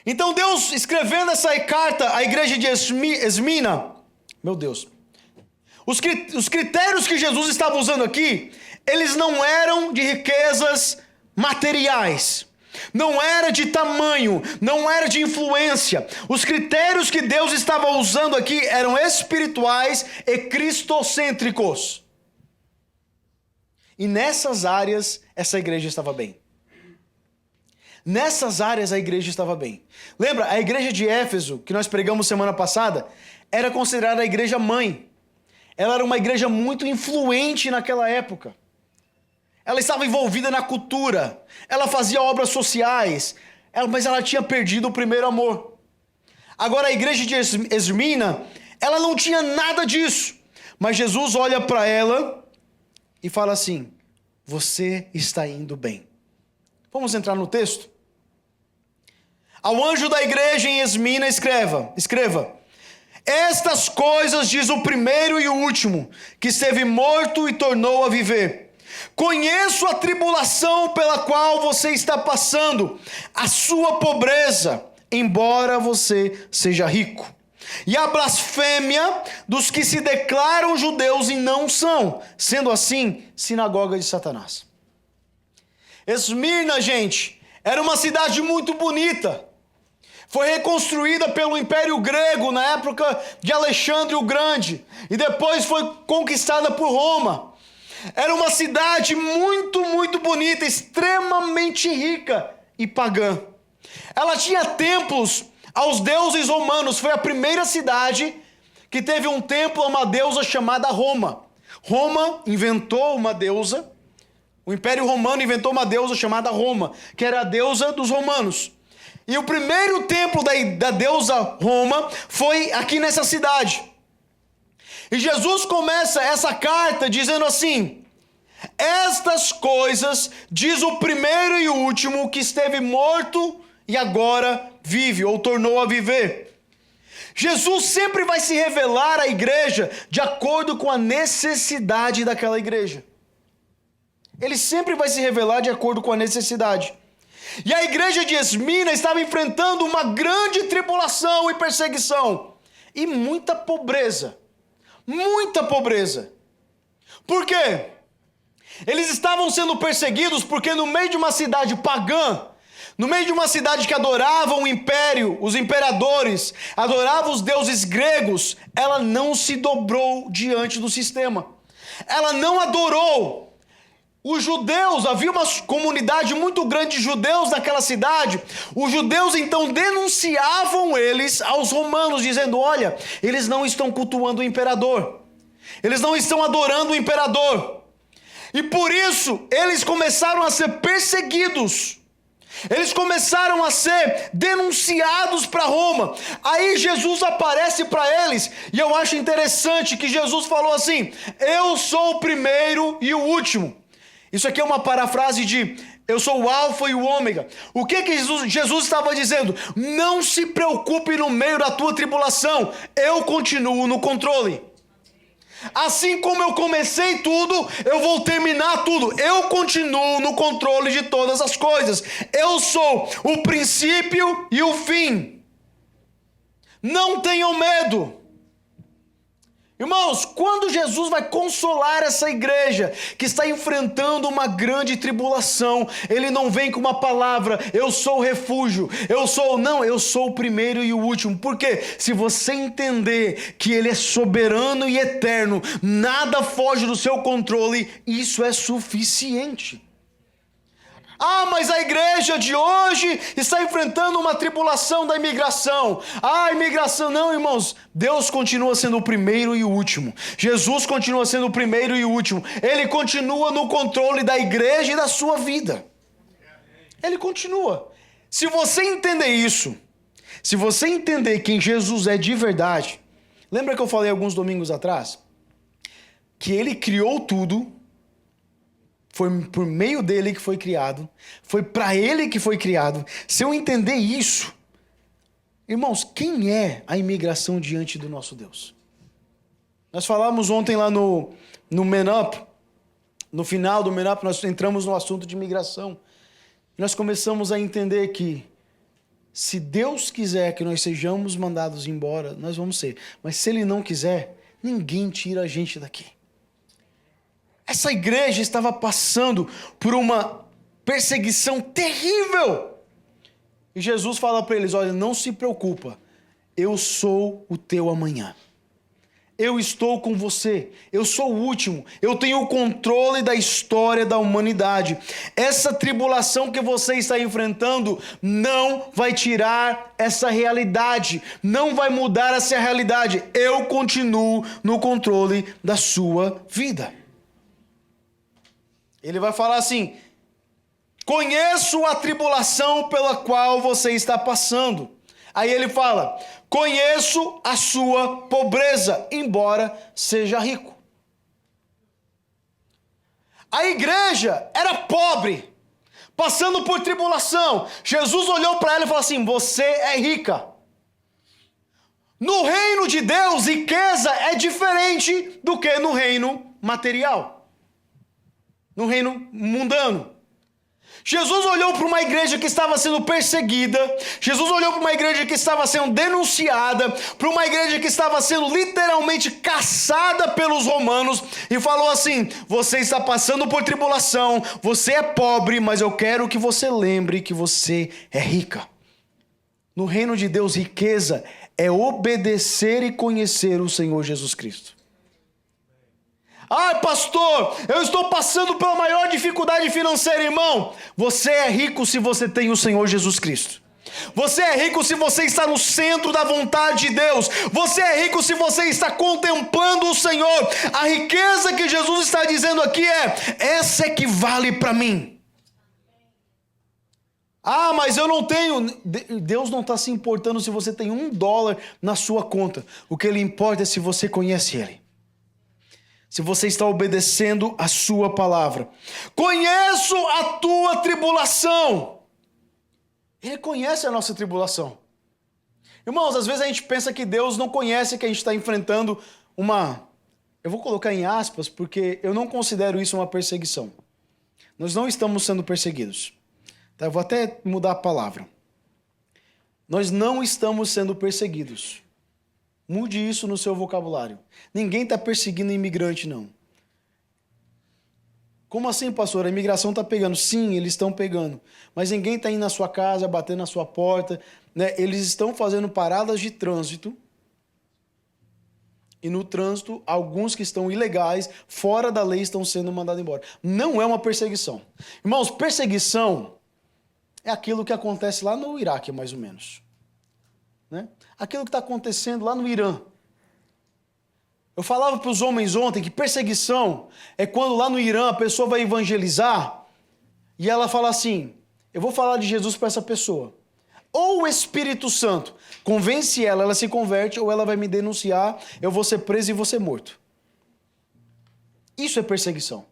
Então Deus, escrevendo essa carta à igreja de Esmina, meu Deus, os critérios que Jesus estava usando aqui, eles não eram de riquezas materiais. Não era de tamanho, não era de influência. Os critérios que Deus estava usando aqui eram espirituais e cristocêntricos. E nessas áreas, essa igreja estava bem. Nessas áreas, a igreja estava bem. Lembra, a igreja de Éfeso, que nós pregamos semana passada, era considerada a igreja mãe. Ela era uma igreja muito influente naquela época. Ela estava envolvida na cultura, ela fazia obras sociais, mas ela tinha perdido o primeiro amor. Agora a igreja de Esmina, ela não tinha nada disso, mas Jesus olha para ela e fala assim, você está indo bem. Vamos entrar no texto? Ao anjo da igreja em Esmina escreva, estas coisas diz o primeiro e o último, que esteve morto e tornou a viver. Conheço a tribulação pela qual você está passando, a sua pobreza, embora você seja rico, e a blasfêmia dos que se declaram judeus e não são, sendo assim, sinagoga de Satanás. Esmirna, gente, era uma cidade muito bonita. Foi reconstruída pelo Império Grego na época de Alexandre o Grande, e depois foi conquistada por Roma. Era uma cidade muito, muito bonita, extremamente rica e pagã. Ela tinha templos aos deuses romanos. Foi a primeira cidade que teve um templo a uma deusa chamada Roma. Roma inventou uma deusa, o Império Romano inventou uma deusa chamada Roma, que era a deusa dos romanos. E o primeiro templo da deusa Roma foi aqui nessa cidade. E Jesus começa essa carta dizendo assim, estas coisas diz o primeiro e o último que esteve morto e agora vive, ou tornou a viver. Jesus sempre vai se revelar à igreja de acordo com a necessidade daquela igreja. Ele sempre vai se revelar de acordo com a necessidade. E a igreja de Esmina estava enfrentando uma grande tribulação e perseguição. E muita pobreza. Muita pobreza. Por quê? Eles estavam sendo perseguidos porque no meio de uma cidade pagã, No meio de uma cidade que adorava o império, os imperadores, adorava os deuses gregos, ela não se dobrou diante do sistema. Ela não adorou. Os judeus, havia uma comunidade muito grande de judeus naquela cidade. Os judeus então denunciavam eles aos romanos, dizendo: olha, eles não estão cultuando o imperador. Eles não estão adorando o imperador. E por isso, eles começaram a ser perseguidos. Eles começaram a ser denunciados para Roma. Aí Jesus aparece para eles. E eu acho interessante que Jesus falou assim: eu sou o primeiro e o último. Isso aqui é uma parafrase de eu sou o alfa e o ômega. O que Jesus estava dizendo? Não se preocupe no meio da tua tribulação. Eu continuo no controle. Assim como eu comecei tudo, eu vou terminar tudo. Eu continuo no controle de todas as coisas. Eu sou o princípio e o fim. Não tenham medo. Irmãos, quando Jesus vai consolar essa igreja que está enfrentando uma grande tribulação, ele não vem com uma palavra: eu sou o refúgio, eu sou o primeiro e o último. Por quê? Se você entender que ele é soberano e eterno, nada foge do seu controle, isso é suficiente. Ah, mas a igreja de hoje está enfrentando uma tribulação da imigração. Ah, imigração. Não, irmãos. Deus continua sendo o primeiro e o último. Jesus continua sendo o primeiro e o último. Ele continua no controle da igreja e da sua vida. Ele continua. Se você entender isso, se você entender quem Jesus é de verdade, lembra que eu falei alguns domingos atrás? Que ele criou tudo. Foi por meio dele que foi criado. Foi para ele que foi criado. Se eu entender isso, irmãos, quem é a imigração diante do nosso Deus? Nós falamos ontem lá no Man Up. No final do Man Up, nós entramos no assunto de imigração. Nós começamos a entender que se Deus quiser que nós sejamos mandados embora, nós vamos ser. Mas se ele não quiser, ninguém tira a gente daqui. Essa igreja estava passando por uma perseguição terrível. E Jesus fala para eles: olha, não se preocupa, eu sou o teu amanhã. Eu estou com você, eu sou o último, eu tenho o controle da história da humanidade. Essa tribulação que você está enfrentando não vai tirar essa realidade, não vai mudar essa realidade. Eu continuo no controle da sua vida. Ele vai falar assim: conheço a tribulação pela qual você está passando. Aí ele fala: conheço a sua pobreza, embora seja rico. A igreja era pobre, passando por tribulação. Jesus olhou para ela e falou assim: você é rica. No reino de Deus, riqueza é diferente do que no reino material. No reino mundano. Jesus olhou para uma igreja que estava sendo perseguida. Jesus olhou para uma igreja que estava sendo denunciada, para uma igreja que estava sendo literalmente caçada pelos romanos, e falou assim: você está passando por tribulação, você é pobre, mas eu quero que você lembre que você é rica. No reino de Deus, riqueza é obedecer e conhecer o Senhor Jesus Cristo. Ai, pastor, eu estou passando pela maior dificuldade financeira, irmão. Você é rico se você tem o Senhor Jesus Cristo. Você é rico se você está no centro da vontade de Deus. Você é rico se você está contemplando o Senhor. A riqueza que Jesus está dizendo aqui essa é que vale para mim. Ah, mas eu não tenho. Deus não está se importando se você tem $1 na sua conta. O que ele importa é se você conhece Ele. Se você está obedecendo a sua palavra. Conheço a tua tribulação. Ele conhece a nossa tribulação. Irmãos, às vezes a gente pensa que Deus não conhece que a gente está enfrentando uma... Eu vou colocar em aspas, porque eu não considero isso uma perseguição. Nós não estamos sendo perseguidos. Tá? Eu vou até mudar a palavra. Nós não estamos sendo perseguidos. Mude isso no seu vocabulário. Ninguém está perseguindo imigrante, não. Como assim, pastor? A imigração está pegando. Sim, eles estão pegando. Mas ninguém está indo na sua casa, batendo na sua porta, né? Eles estão fazendo paradas de trânsito. E no trânsito, alguns que estão ilegais, fora da lei, estão sendo mandados embora. Não é uma perseguição. Irmãos, perseguição é aquilo que acontece lá no Iraque, mais ou menos. Né? Aquilo que está acontecendo lá no Irã. Eu falava para os homens ontem que perseguição é quando lá no Irã a pessoa vai evangelizar e ela fala assim, eu vou falar de Jesus para essa pessoa. Ou o Espírito Santo convence ela, ela se converte, ou ela vai me denunciar, eu vou ser preso e vou ser morto. Isso é perseguição.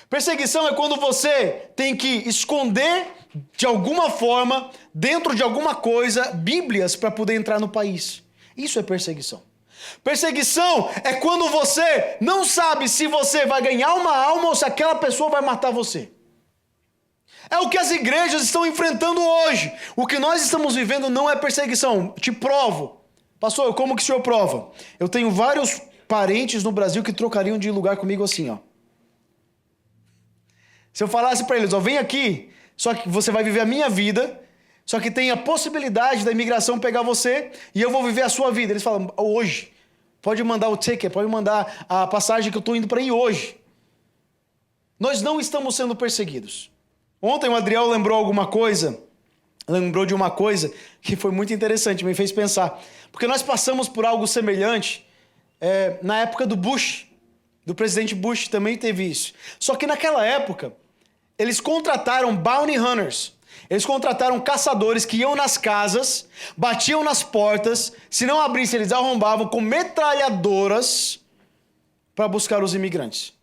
Perseguição é quando você tem que esconder de alguma forma, dentro de alguma coisa, Bíblias para poder entrar no país. Isso é perseguição. Perseguição é quando você não sabe se você vai ganhar uma alma ou se aquela pessoa vai matar você. É o que as igrejas estão enfrentando hoje. O que nós estamos vivendo não é perseguição. Te provo. Pastor, como que o senhor prova? Eu tenho vários parentes no Brasil que trocariam de lugar comigo assim, ó. Se eu falasse para eles, ó, vem aqui, só que você vai viver a minha vida, só que tem a possibilidade da imigração pegar você e eu vou viver a sua vida. Eles falam, hoje. Pode mandar o ticket, pode mandar a passagem que eu estou indo para ir hoje. Nós não estamos sendo perseguidos. Ontem o Adriel lembrou de uma coisa que foi muito interessante, me fez pensar. Porque nós passamos por algo semelhante na época do Bush, do presidente Bush também teve isso. Só que naquela época, eles contrataram bounty hunters. Eles contrataram caçadores que iam nas casas, batiam nas portas, se não abrissem, eles arrombavam com metralhadoras para buscar os imigrantes.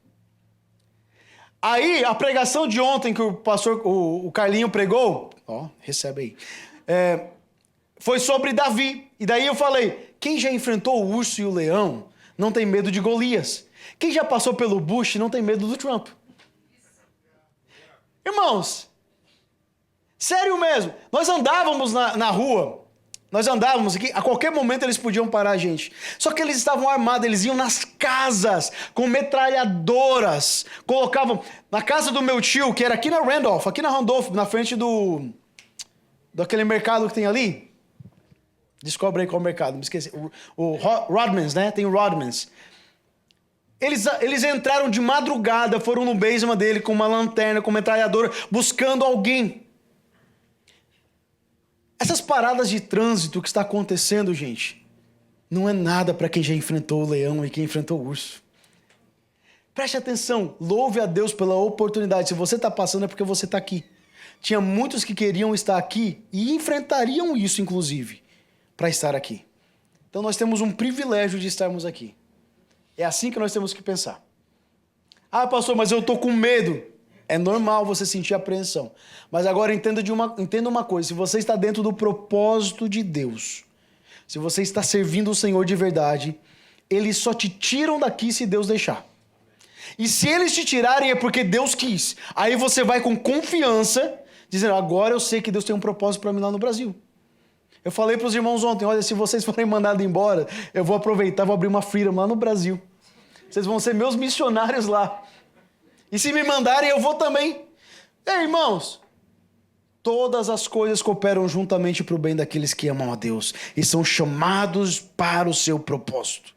Aí, a pregação de ontem que o pastor, o Carlinho pregou, ó, recebe aí, foi sobre Davi. E daí eu falei, quem já enfrentou o urso e o leão não tem medo de Golias. Quem já passou pelo Bush não tem medo do Trump. Irmãos, sério mesmo, nós andávamos na rua, nós andávamos aqui, a qualquer momento eles podiam parar a gente. Só que eles estavam armados, eles iam nas casas com metralhadoras, colocavam na casa do meu tio, que era aqui na Randolph, na frente daquele mercado que tem ali. Descobre aí qual mercado, me esqueci. O Rodmans, né? Tem o Rodmans. Eles entraram de madrugada, foram no basement dele com uma lanterna, com metralhadora, buscando alguém. Essas paradas de trânsito que está acontecendo, gente, não é nada para quem já enfrentou o leão e quem enfrentou o urso. Preste atenção, louve a Deus pela oportunidade. Se você está passando é porque você está aqui. Tinha muitos que queriam estar aqui e enfrentariam isso, inclusive, para estar aqui. Então nós temos um privilégio de estarmos aqui. É assim que nós temos que pensar. Ah, pastor, mas eu estou com medo. É normal você sentir apreensão. Mas agora entenda uma coisa. Se você está dentro do propósito de Deus, se você está servindo o Senhor de verdade, eles só te tiram daqui se Deus deixar. E se eles te tirarem é porque Deus quis. Aí você vai com confiança, dizendo, agora eu sei que Deus tem um propósito para mim lá no Brasil. Eu falei para os irmãos ontem, olha, se vocês forem mandados embora, eu vou aproveitar, vou abrir uma freedom lá no Brasil. Vocês vão ser meus missionários lá. E se me mandarem, eu vou também. Ei, irmãos, todas as coisas cooperam juntamente para o bem daqueles que amam a Deus e são chamados para o seu propósito.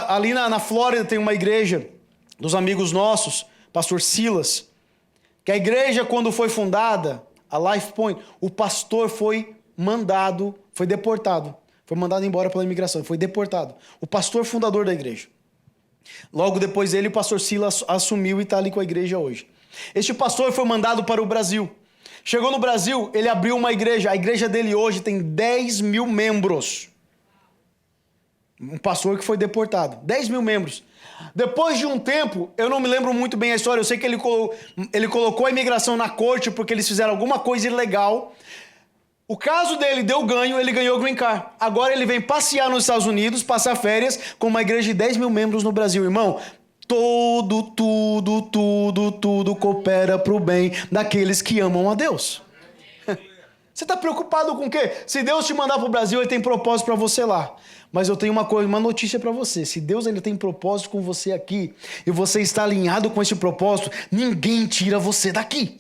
Ali na Flórida tem uma igreja dos amigos nossos, pastor Silas, que a igreja, quando foi fundada, a Life Point, o pastor foi deportado. Foi mandado embora pela imigração, foi deportado. O pastor fundador da igreja. Logo depois dele, o pastor Silas assumiu e está ali com a igreja hoje. Este pastor foi mandado para o Brasil. Chegou no Brasil, ele abriu uma igreja. A igreja dele hoje tem 10 mil membros. Um pastor que foi deportado. 10 mil membros. Depois de um tempo, eu não me lembro muito bem a história. Eu sei que ele colocou a imigração na corte porque eles fizeram alguma coisa ilegal. O caso dele deu ganho, ele ganhou o Green Card. Agora ele vem passear nos Estados Unidos, passar férias com uma igreja de 10 mil membros no Brasil. Irmão, tudo coopera para o bem daqueles que amam a Deus. Você está preocupado com o quê? Se Deus te mandar para o Brasil, Ele tem propósito para você lá. Mas eu tenho uma notícia para você. Se Deus ele tem propósito com você aqui, e você está alinhado com esse propósito, ninguém tira você daqui.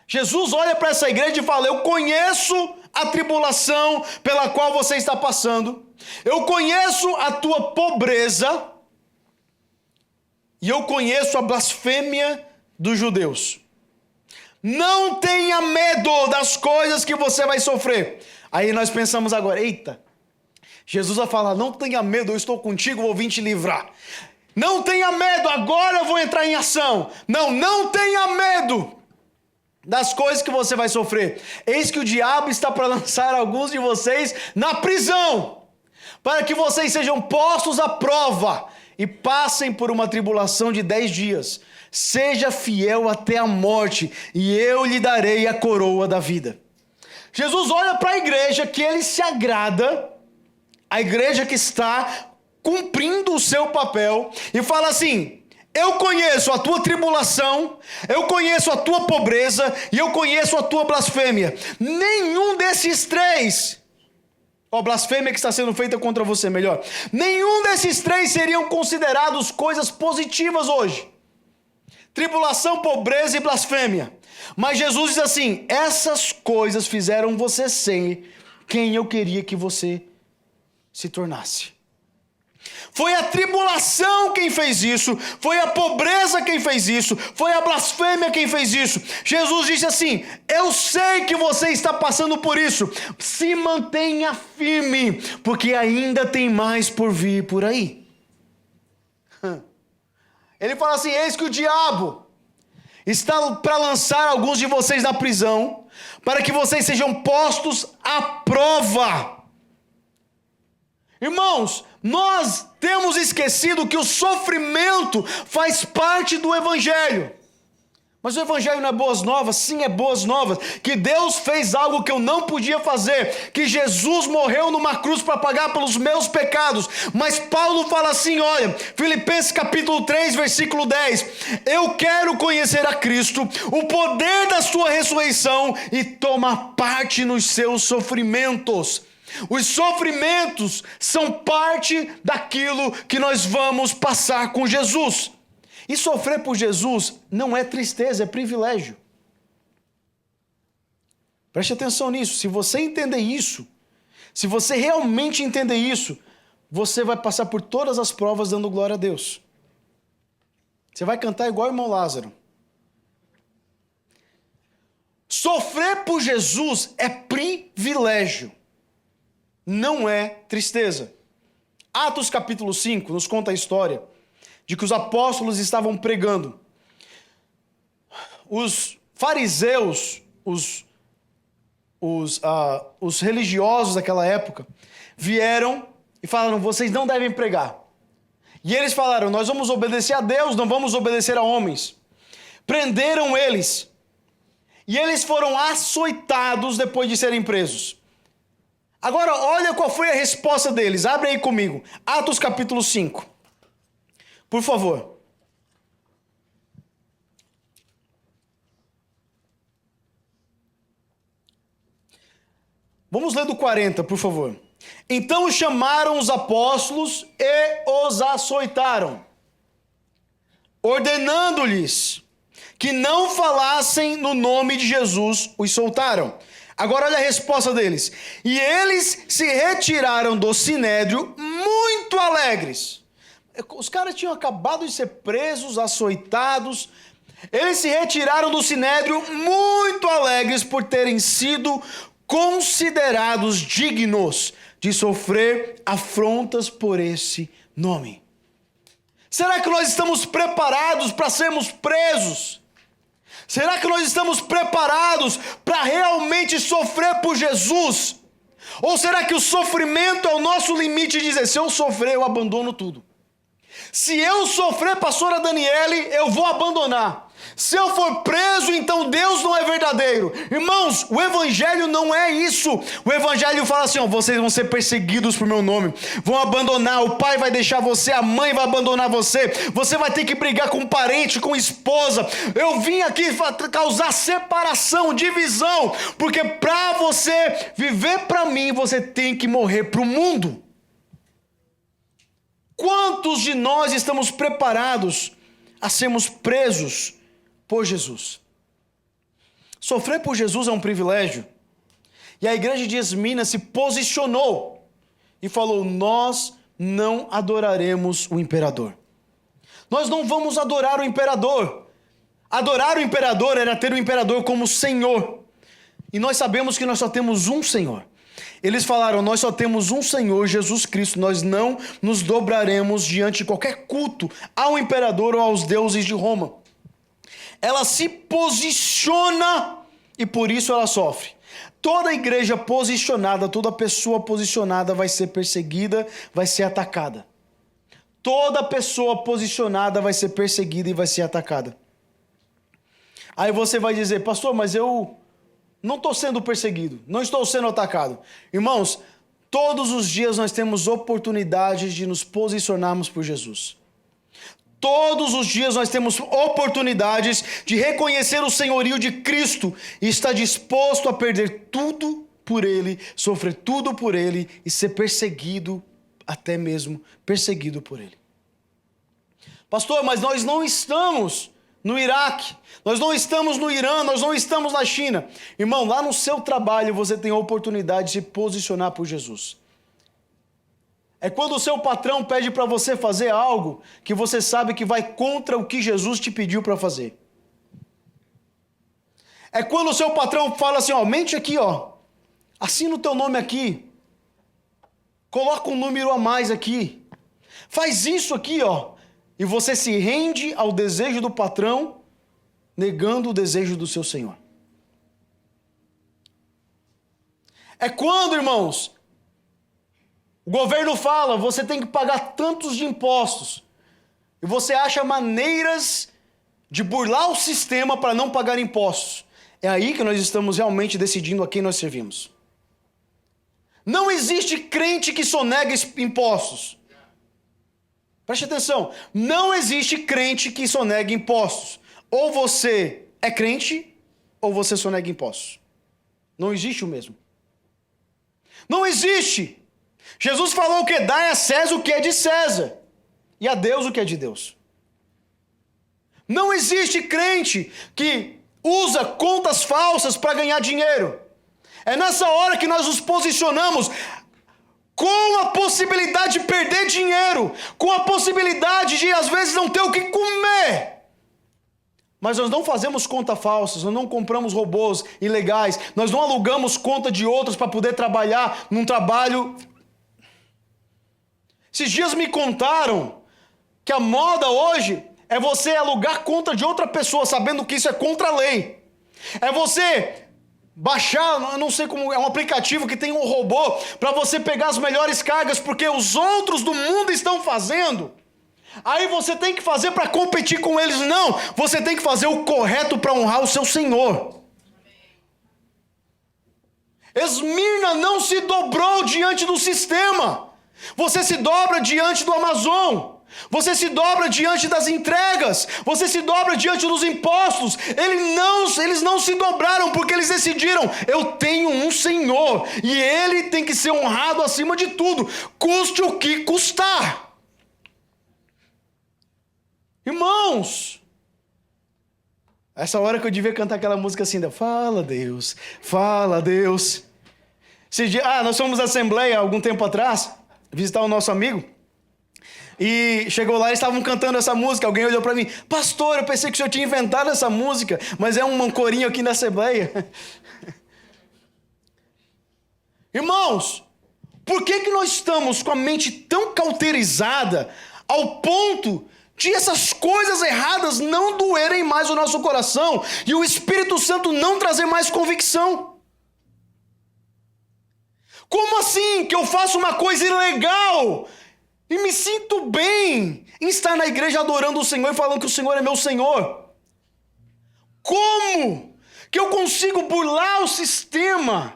Jesus olha para essa igreja e fala: eu conheço a tribulação pela qual você está passando. Eu conheço a tua pobreza. E eu conheço a blasfêmia dos judeus. Não tenha medo das coisas que você vai sofrer. Aí nós pensamos agora: eita, Jesus vai falar: não tenha medo, eu estou contigo, vou vir te livrar. Não tenha medo, agora eu vou entrar em ação. Não tenha medo das coisas que você vai sofrer. Eis que o diabo está para lançar alguns de vocês na prisão, para que vocês sejam postos à prova e passem por uma tribulação de 10 dias. Seja fiel até a morte, e eu lhe darei a coroa da vida. Jesus olha para a igreja que ele se agrada, a igreja que está cumprindo o seu papel, e fala assim: eu conheço a tua tribulação, eu conheço a tua pobreza, e eu conheço a tua blasfêmia. Nenhum desses três, blasfêmia que está sendo feita contra você, melhor, nenhum desses três seriam considerados coisas positivas hoje. Tribulação, pobreza e blasfêmia. Mas Jesus diz assim: essas coisas fizeram você ser quem eu queria que você se tornasse. Foi a tribulação quem fez isso, foi a pobreza quem fez isso, foi a blasfêmia quem fez isso. Jesus disse assim: eu sei que você está passando por isso, se mantenha firme, porque ainda tem mais por vir por aí. Ele fala assim: eis que o diabo está para lançar alguns de vocês na prisão, para que vocês sejam postos à prova. Irmãos, nós temos esquecido que o sofrimento faz parte do Evangelho. Mas o Evangelho não é boas novas? Sim, é boas novas. Que Deus fez algo que eu não podia fazer. Que Jesus morreu numa cruz para pagar pelos meus pecados. Mas Paulo fala assim, olha, Filipenses capítulo 3, versículo 10. Eu quero conhecer a Cristo, o poder da sua ressurreição e tomar parte nos seus sofrimentos. Os sofrimentos são parte daquilo que nós vamos passar com Jesus. E sofrer por Jesus não é tristeza, é privilégio. Preste atenção nisso. Se você entender isso, se você realmente entender isso, você vai passar por todas as provas dando glória a Deus. Você vai cantar igual o irmão Lázaro. Sofrer por Jesus é privilégio, não é tristeza. Atos capítulo 5 nos conta a história de que os apóstolos estavam pregando. Os fariseus, os religiosos daquela época, vieram e falaram: vocês não devem pregar. E eles falaram: nós vamos obedecer a Deus, não vamos obedecer a homens. Prenderam eles. E eles foram açoitados depois de serem presos. Agora, olha qual foi a resposta deles. Abre aí comigo. Atos capítulo 5. Por favor. Vamos ler do 40, por favor. Então chamaram os apóstolos e os açoitaram, ordenando-lhes que não falassem no nome de Jesus, os soltaram. Agora olha a resposta deles. E eles se retiraram do sinédrio muito alegres. Os caras tinham acabado de ser presos, açoitados. Eles se retiraram do sinédrio muito alegres por terem sido considerados dignos de sofrer afrontas por esse nome. Será que nós estamos preparados para sermos presos? Será que nós estamos preparados para realmente sofrer por Jesus? Ou será que o sofrimento é o nosso limite de dizer: se eu sofrer, eu abandono tudo? Se eu sofrer, pastora Daniele, eu vou abandonar. Se eu for preso, então Deus não é verdadeiro. Irmãos, o evangelho não é isso. O evangelho fala assim, ó, vocês vão ser perseguidos por meu nome, vão abandonar, o pai vai deixar você, a mãe vai abandonar você, você vai ter que brigar com parente, com esposa. Eu vim aqui causar separação, divisão, porque para você viver para mim, você tem que morrer para o mundo. Quantos de nós estamos preparados a sermos presos por Jesus? Sofrer por Jesus é um privilégio. E a igreja de Esmina se posicionou e falou: nós não adoraremos o imperador. Nós não vamos adorar o imperador. Adorar o imperador era ter o imperador como Senhor. E nós sabemos que nós só temos um Senhor. Eles falaram: nós só temos um Senhor, Jesus Cristo, nós não nos dobraremos diante de qualquer culto ao imperador ou aos deuses de Roma. Ela se posiciona e por isso ela sofre. Toda igreja posicionada, toda pessoa posicionada vai ser perseguida, vai ser atacada. Toda pessoa posicionada vai ser perseguida e vai ser atacada. Aí você vai dizer: pastor, mas eu não estou sendo perseguido, não estou sendo atacado. Irmãos, todos os dias nós temos oportunidades de nos posicionarmos por Jesus. Todos os dias nós temos oportunidades de reconhecer o senhorio de Cristo e estar disposto a perder tudo por Ele, sofrer tudo por Ele e ser perseguido, até mesmo perseguido por Ele. Pastor, mas nós não estamos no Iraque, nós não estamos no Irã, nós não estamos na China. Irmão, lá no seu trabalho você tem a oportunidade de se posicionar por Jesus. É quando o seu patrão pede para você fazer algo que você sabe que vai contra o que Jesus te pediu para fazer. É quando o seu patrão fala assim: ó, mente aqui, ó, assina o teu nome aqui, coloca um número a mais aqui, faz isso aqui, ó, e você se rende ao desejo do patrão, negando o desejo do seu Senhor. É quando, irmãos, o governo fala: você tem que pagar tantos de impostos, e você acha maneiras de burlar o sistema para não pagar impostos. É aí que nós estamos realmente decidindo a quem nós servimos. Não existe crente que sonega impostos. Preste atenção, não existe crente que sonega impostos. Ou você é crente, ou você sonega impostos. Não existe o mesmo. Não existe. Jesus falou que dai a César o que é de César, e a Deus o que é de Deus. Não existe crente que usa contas falsas para ganhar dinheiro. É nessa hora que nós nos posicionamos com a possibilidade de perder dinheiro, com a possibilidade de às vezes não ter o que comer. Mas nós não fazemos conta falsas, nós não compramos robôs ilegais, nós não alugamos conta de outros para poder trabalhar num trabalho. Esses dias me contaram que a moda hoje é você alugar conta de outra pessoa, sabendo que isso é contra a lei. É você baixar, eu não sei como, é um aplicativo que tem um robô para você pegar as melhores cargas, porque os outros do mundo estão fazendo. Aí você tem que fazer para competir com eles. Não, você tem que fazer o correto para honrar o seu Senhor. Esmirna não se dobrou diante do sistema. Você se dobra diante do Amazon. Você se dobra diante das entregas. Você se dobra diante dos impostos. Eles não se dobraram porque eles decidiram: eu tenho um Senhor e Ele tem que ser honrado acima de tudo, custe o que custar. Irmãos, essa hora que eu devia cantar aquela música assim, fala Deus, fala Deus. Nós fomos à Assembleia algum tempo atrás, visitar o nosso amigo, e chegou lá e estavam cantando essa música. Alguém olhou para mim: pastor, eu pensei que o senhor tinha inventado essa música, mas é um corinho aqui na Assembleia. Irmãos, por que nós estamos com a mente tão cauterizada ao ponto de essas coisas erradas não doerem mais o nosso coração e o Espírito Santo não trazer mais convicção? Como assim que eu faço uma coisa ilegal e me sinto bem em estar na igreja adorando o Senhor e falando que o Senhor é meu Senhor? Como que eu consigo burlar o sistema?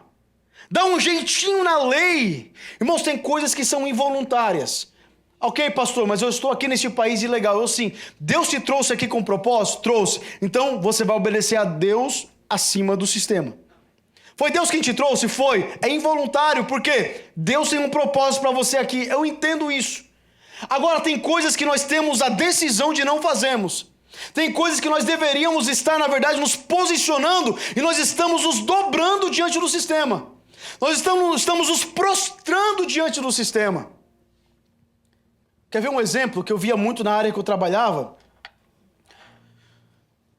Dar um jeitinho na lei? Irmãos, tem coisas que são involuntárias. Ok, pastor, mas eu estou aqui nesse país ilegal. Eu sim. Deus te trouxe aqui com propósito? Trouxe. Então você vai obedecer a Deus acima do sistema. Foi Deus quem te trouxe? Foi. É involuntário, porque Deus tem um propósito para você aqui. Eu entendo isso. Agora, tem coisas que nós temos a decisão de não fazermos. Tem coisas que nós deveríamos estar, na verdade, nos posicionando e nós estamos nos dobrando diante do sistema. Nós estamos nos prostrando diante do sistema. Quer ver um exemplo que eu via muito na área que eu trabalhava?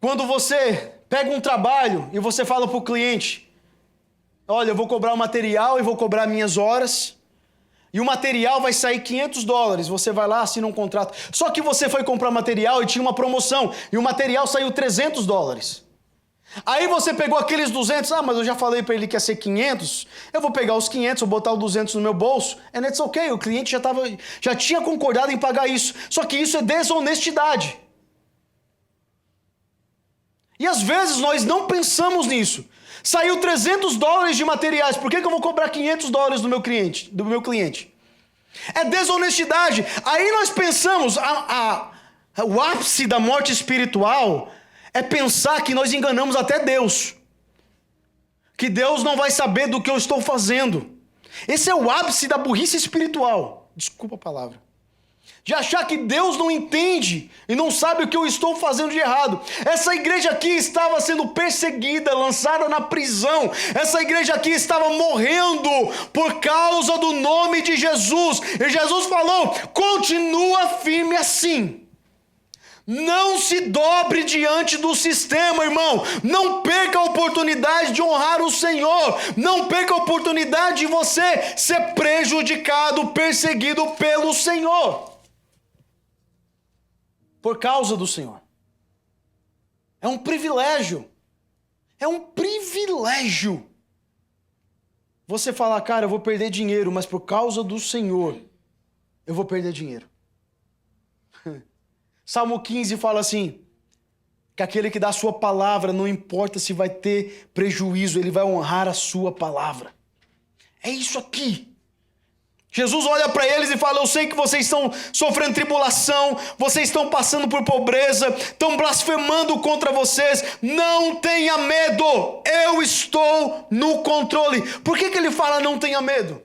Quando você pega um trabalho e você fala para o cliente: olha, eu vou cobrar o material e vou cobrar minhas horas, e o material vai sair $500. Você vai lá, assina um contrato. Só que você foi comprar material e tinha uma promoção, e o material saiu $300. Aí você pegou aqueles 200, mas eu já falei para ele que ia ser 500, eu vou pegar os 500, vou botar os 200 no meu bolso, and it's okay, o cliente já tinha concordado em pagar isso. Só que isso é desonestidade. E às vezes nós não pensamos nisso. Saiu $300 de materiais, por que eu vou cobrar $500 do meu cliente? É desonestidade. Aí nós pensamos, o ápice da morte espiritual é pensar que nós enganamos até Deus. Que Deus não vai saber do que eu estou fazendo. Esse é o ápice da burrice espiritual. Desculpa a palavra. De achar que Deus não entende e não sabe o que eu estou fazendo de errado. Essa igreja aqui estava sendo perseguida, lançada na prisão. Essa igreja aqui estava morrendo por causa do nome de Jesus. E Jesus falou: continua firme assim. Não se dobre diante do sistema, irmão. Não perca a oportunidade de honrar o Senhor. Não perca a oportunidade de você ser prejudicado, perseguido pelo Senhor. Por causa do Senhor. É um privilégio. É um privilégio. Você falar: cara, eu vou perder dinheiro, mas por causa do Senhor, eu vou perder dinheiro. Salmo 15 fala assim, que aquele que dá a sua palavra, não importa se vai ter prejuízo, ele vai honrar a sua palavra. É isso aqui. Jesus olha para eles e fala: eu sei que vocês estão sofrendo tribulação, vocês estão passando por pobreza, estão blasfemando contra vocês, não tenha medo, eu estou no controle. Por que ele fala não tenha medo?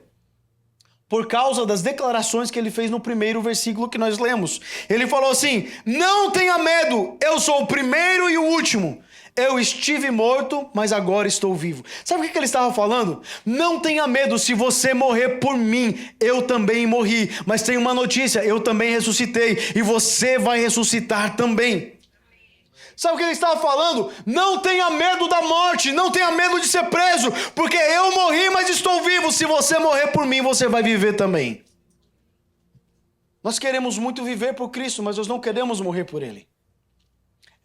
Por causa das declarações que ele fez no primeiro versículo que nós lemos. Ele falou assim: não tenha medo, eu sou o primeiro e o último. Eu estive morto, mas agora estou vivo. Sabe o que ele estava falando? Não tenha medo, se você morrer por mim, eu também morri. Mas tem uma notícia, eu também ressuscitei, e você vai ressuscitar também. Sabe o que ele estava falando? Não tenha medo da morte, não tenha medo de ser preso, porque eu morri, mas estou vivo. Se você morrer por mim, você vai viver também. Nós queremos muito viver por Cristo, mas nós não queremos morrer por Ele.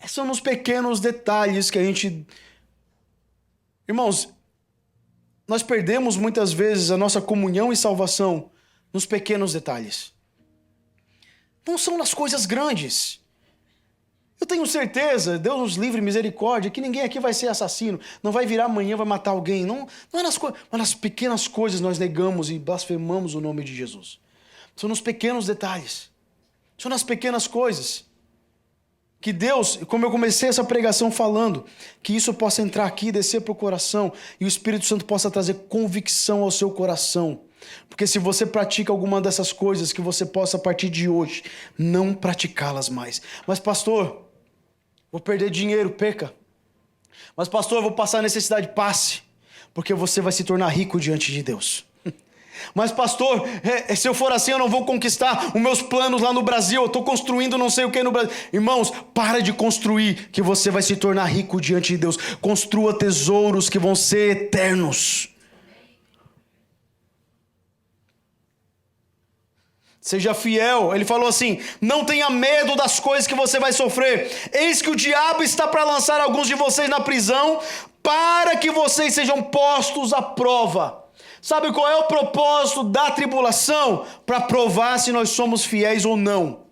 Esses são os pequenos detalhes que a gente... Irmãos, nós perdemos muitas vezes a nossa comunhão e salvação nos pequenos detalhes. Não são nas coisas grandes. Eu tenho certeza, Deus nos livre, misericórdia, que ninguém aqui vai ser assassino, não vai virar amanhã, vai matar alguém. Não é mas nas pequenas coisas nós negamos e blasfemamos o nome de Jesus. São nos pequenos detalhes. São nas pequenas coisas. Que Deus, como eu comecei essa pregação falando, que isso possa entrar aqui e descer para o coração, e o Espírito Santo possa trazer convicção ao seu coração. Porque se você pratica alguma dessas coisas, que você possa a partir de hoje não praticá-las mais. Mas pastor, vou perder dinheiro, perca. Mas pastor, eu vou passar necessidade, passe. Porque você vai se tornar rico diante de Deus. Mas pastor, se eu for assim eu não vou conquistar os meus planos lá no Brasil, eu estou construindo não sei o que no Brasil. Irmãos, para de construir, que você vai se tornar rico diante de Deus. Construa tesouros que vão ser eternos. Seja fiel. Ele falou assim: não tenha medo das coisas que você vai sofrer. Eis que o diabo está para lançar alguns de vocês na prisão, para que vocês sejam postos à prova. Sabe qual é o propósito da tribulação? Para provar se nós somos fiéis ou não.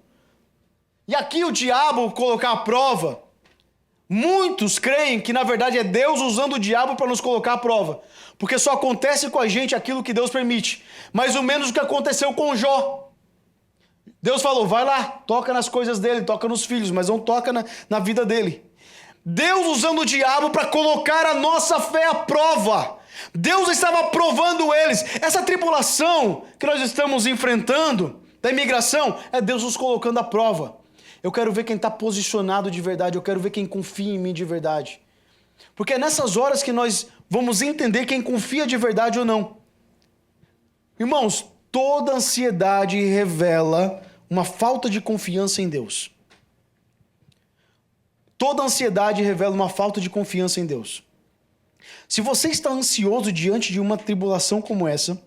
E aqui o diabo colocar à prova Muitos creem que na verdade é Deus usando o diabo para nos colocar à prova, porque só acontece com a gente aquilo que Deus permite, mais ou menos o que aconteceu com Jó. Deus falou, vai lá, toca nas coisas dele, toca nos filhos, mas não toca na vida dele. Deus usando o diabo para colocar a nossa fé à prova. Deus estava provando eles. Essa tribulação que nós estamos enfrentando, da imigração, é Deus nos colocando à prova. Eu quero ver quem está posicionado de verdade, eu quero ver quem confia em mim de verdade. Porque é nessas horas que nós vamos entender quem confia de verdade ou não. Irmãos, toda ansiedade revela uma falta de confiança em Deus. Toda ansiedade revela uma falta de confiança em Deus. Se você está ansioso diante de uma tribulação como essa,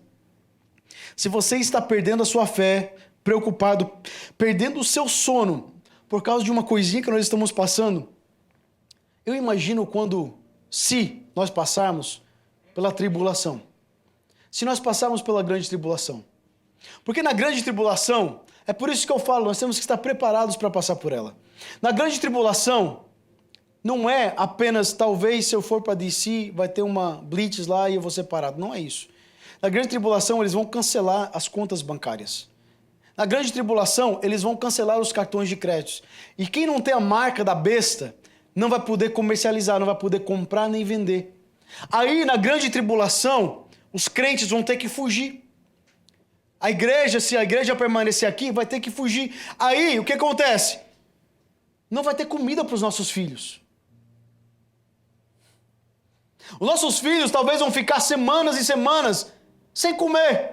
se você está perdendo a sua fé, preocupado, perdendo o seu sono por causa de uma coisinha que nós estamos passando, eu imagino se nós passarmos pela tribulação, se nós passarmos pela grande tribulação. Porque na grande tribulação, é por isso que eu falo, nós temos que estar preparados para passar por ela. Na grande tribulação, não é apenas, talvez, se eu for para DC, vai ter uma blitz lá e eu vou ser parado. Não é isso. Na grande tribulação, eles vão cancelar as contas bancárias. Na grande tribulação, eles vão cancelar os cartões de crédito. E quem não tem a marca da besta, não vai poder comercializar, não vai poder comprar nem vender. Aí, na grande tribulação, os crentes vão ter que fugir. A igreja, se a igreja permanecer aqui, vai ter que fugir. Aí, o que acontece? Não vai ter comida para os nossos filhos. Os nossos filhos talvez vão ficar semanas e semanas sem comer.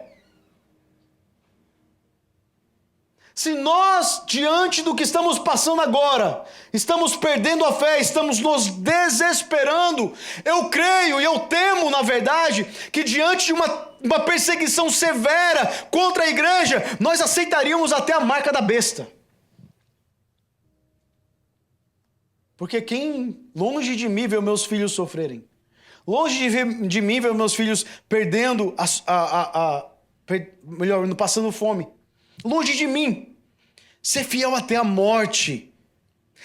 Se nós, diante do que estamos passando agora, estamos perdendo a fé, estamos nos desesperando, eu creio e eu temo, na verdade, que diante de uma perseguição severa contra a igreja, nós aceitaríamos até a marca da besta. Porque longe de mim ver meus filhos sofrerem, longe de mim ver meus filhos perdendo, passando fome, longe de mim. Ser fiel até a morte.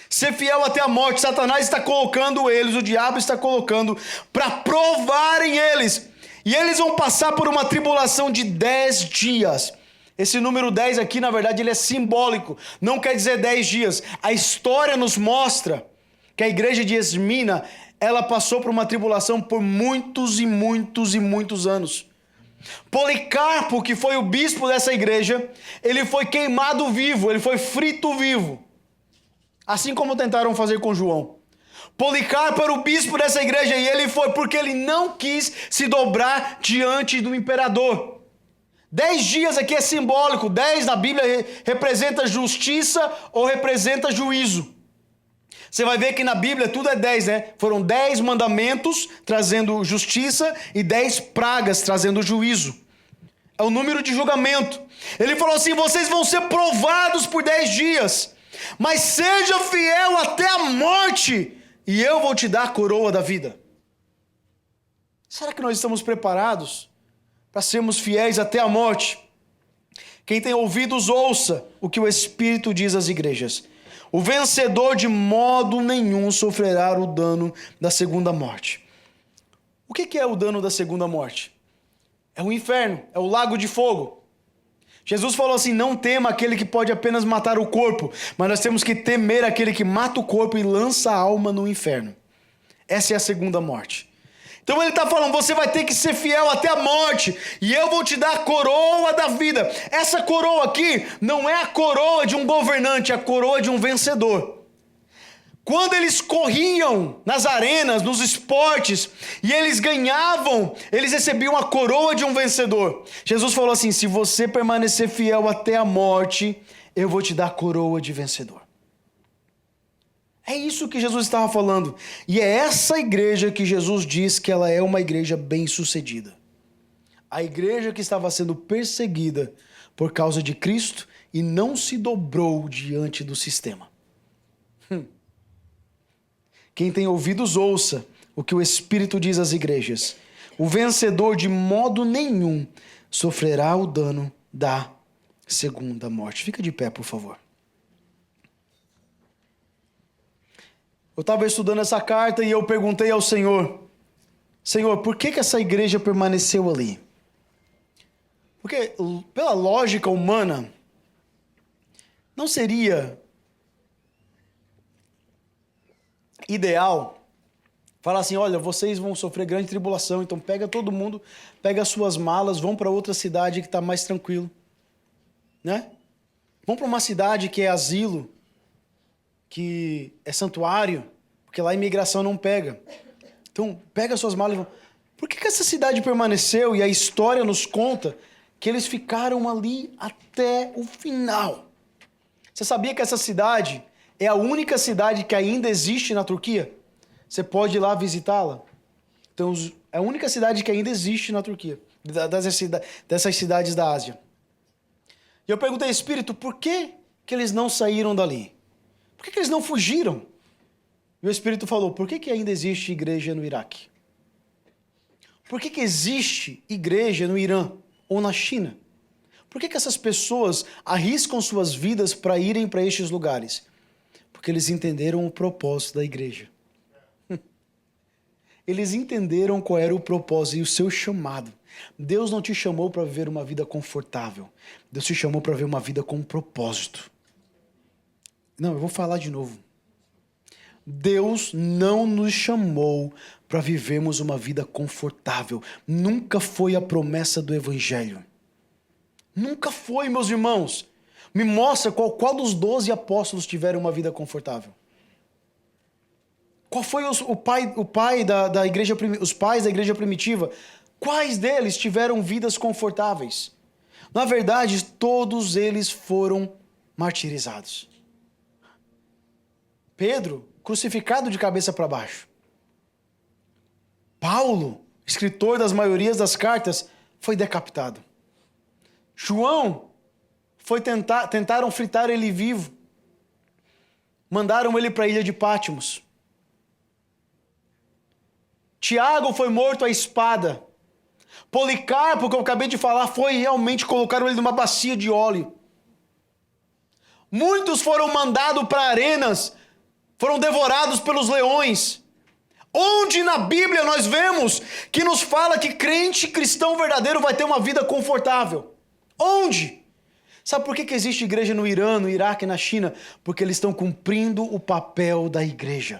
Ser fiel até a morte. Satanás está colocando eles, o diabo está colocando para provarem eles. E eles vão passar por uma tribulação de 10 dias. Esse número 10 aqui, na verdade, ele é simbólico. Não quer dizer 10 dias. A história nos mostra que a igreja de Esmina, ela passou por uma tribulação por muitos e muitos e muitos anos. Policarpo, que foi o bispo dessa igreja, ele foi queimado vivo, ele foi frito vivo. Assim como tentaram fazer com João. Policarpo era o bispo dessa igreja e ele foi porque ele não quis se dobrar diante do imperador. 10 dias aqui é simbólico, 10 na Bíblia representa justiça ou representa juízo. Você vai ver que na Bíblia tudo é 10, né? Foram 10 mandamentos trazendo justiça e 10 pragas trazendo juízo. É o número de julgamento. Ele falou assim, vocês vão ser provados por 10 dias, mas seja fiel até a morte e eu vou te dar a coroa da vida. Será que nós estamos preparados para sermos fiéis até a morte? Quem tem ouvidos, ouça o que o Espírito diz às igrejas. O vencedor de modo nenhum sofrerá o dano da segunda morte. O que é o dano da segunda morte? É o inferno, é o lago de fogo. Jesus falou assim, não tema aquele que pode apenas matar o corpo, mas nós temos que temer aquele que mata o corpo e lança a alma no inferno. Essa é a segunda morte. Então ele está falando, você vai ter que ser fiel até a morte, e eu vou te dar a coroa da vida. Essa coroa aqui não é a coroa de um governante, é a coroa de um vencedor. Quando eles corriam nas arenas, nos esportes, e eles ganhavam, eles recebiam a coroa de um vencedor. Jesus falou assim, se você permanecer fiel até a morte, eu vou te dar a coroa de vencedor. É isso que Jesus estava falando. E é essa igreja que Jesus diz que ela é uma igreja bem-sucedida. A igreja que estava sendo perseguida por causa de Cristo e não se dobrou diante do sistema. Quem tem ouvidos, ouça o que o Espírito diz às igrejas. O vencedor de modo nenhum sofrerá o dano da segunda morte. Fica de pé, por favor. Eu estava estudando essa carta e eu perguntei ao Senhor, Senhor, por que essa igreja permaneceu ali? Porque, pela lógica humana, não seria ideal falar assim, olha, vocês vão sofrer grande tribulação, então pega todo mundo, pega as suas malas, vão para outra cidade que está mais tranquilo, né? Vão para uma cidade que é asilo, que é santuário, porque lá a imigração não pega. Então, pega as suas malas e vão. Por que essa cidade permaneceu? E a história nos conta que eles ficaram ali até o final. Você sabia que essa cidade é a única cidade que ainda existe na Turquia? Você pode ir lá visitá-la. Então, é a única cidade que ainda existe na Turquia, dessas cidades da Ásia. E eu perguntei, Espírito, por que eles não saíram dali? Por que eles não fugiram? E o Espírito falou, por que ainda existe igreja no Iraque? Por que existe igreja no Irã ou na China? Por que essas pessoas arriscam suas vidas para irem para estes lugares? Porque eles entenderam o propósito da igreja. Eles entenderam qual era o propósito e o seu chamado. Deus não te chamou para viver uma vida confortável. Deus te chamou para viver uma vida com um propósito. Não, eu vou falar de novo. Deus não nos chamou para vivermos uma vida confortável. Nunca foi a promessa do Evangelho. Nunca foi, meus irmãos. Me mostra qual dos 12 apóstolos tiveram uma vida confortável. Qual foi os pais da igreja primitiva? Quais deles tiveram vidas confortáveis? Na verdade, todos eles foram martirizados. Pedro, crucificado de cabeça para baixo. Paulo, escritor das maiorias das cartas, foi decapitado. João, tentaram fritar ele vivo. Mandaram ele para a ilha de Pátimos. Tiago foi morto à espada. Policarpo, que eu acabei de falar, colocaram ele numa bacia de óleo. Muitos foram mandados para arenas, foram devorados pelos leões. Onde na Bíblia nós vemos que nos fala que crente cristão verdadeiro vai ter uma vida confortável? Onde? Sabe por que existe igreja no Irã, no Iraque, na China? Porque eles estão cumprindo o papel da igreja.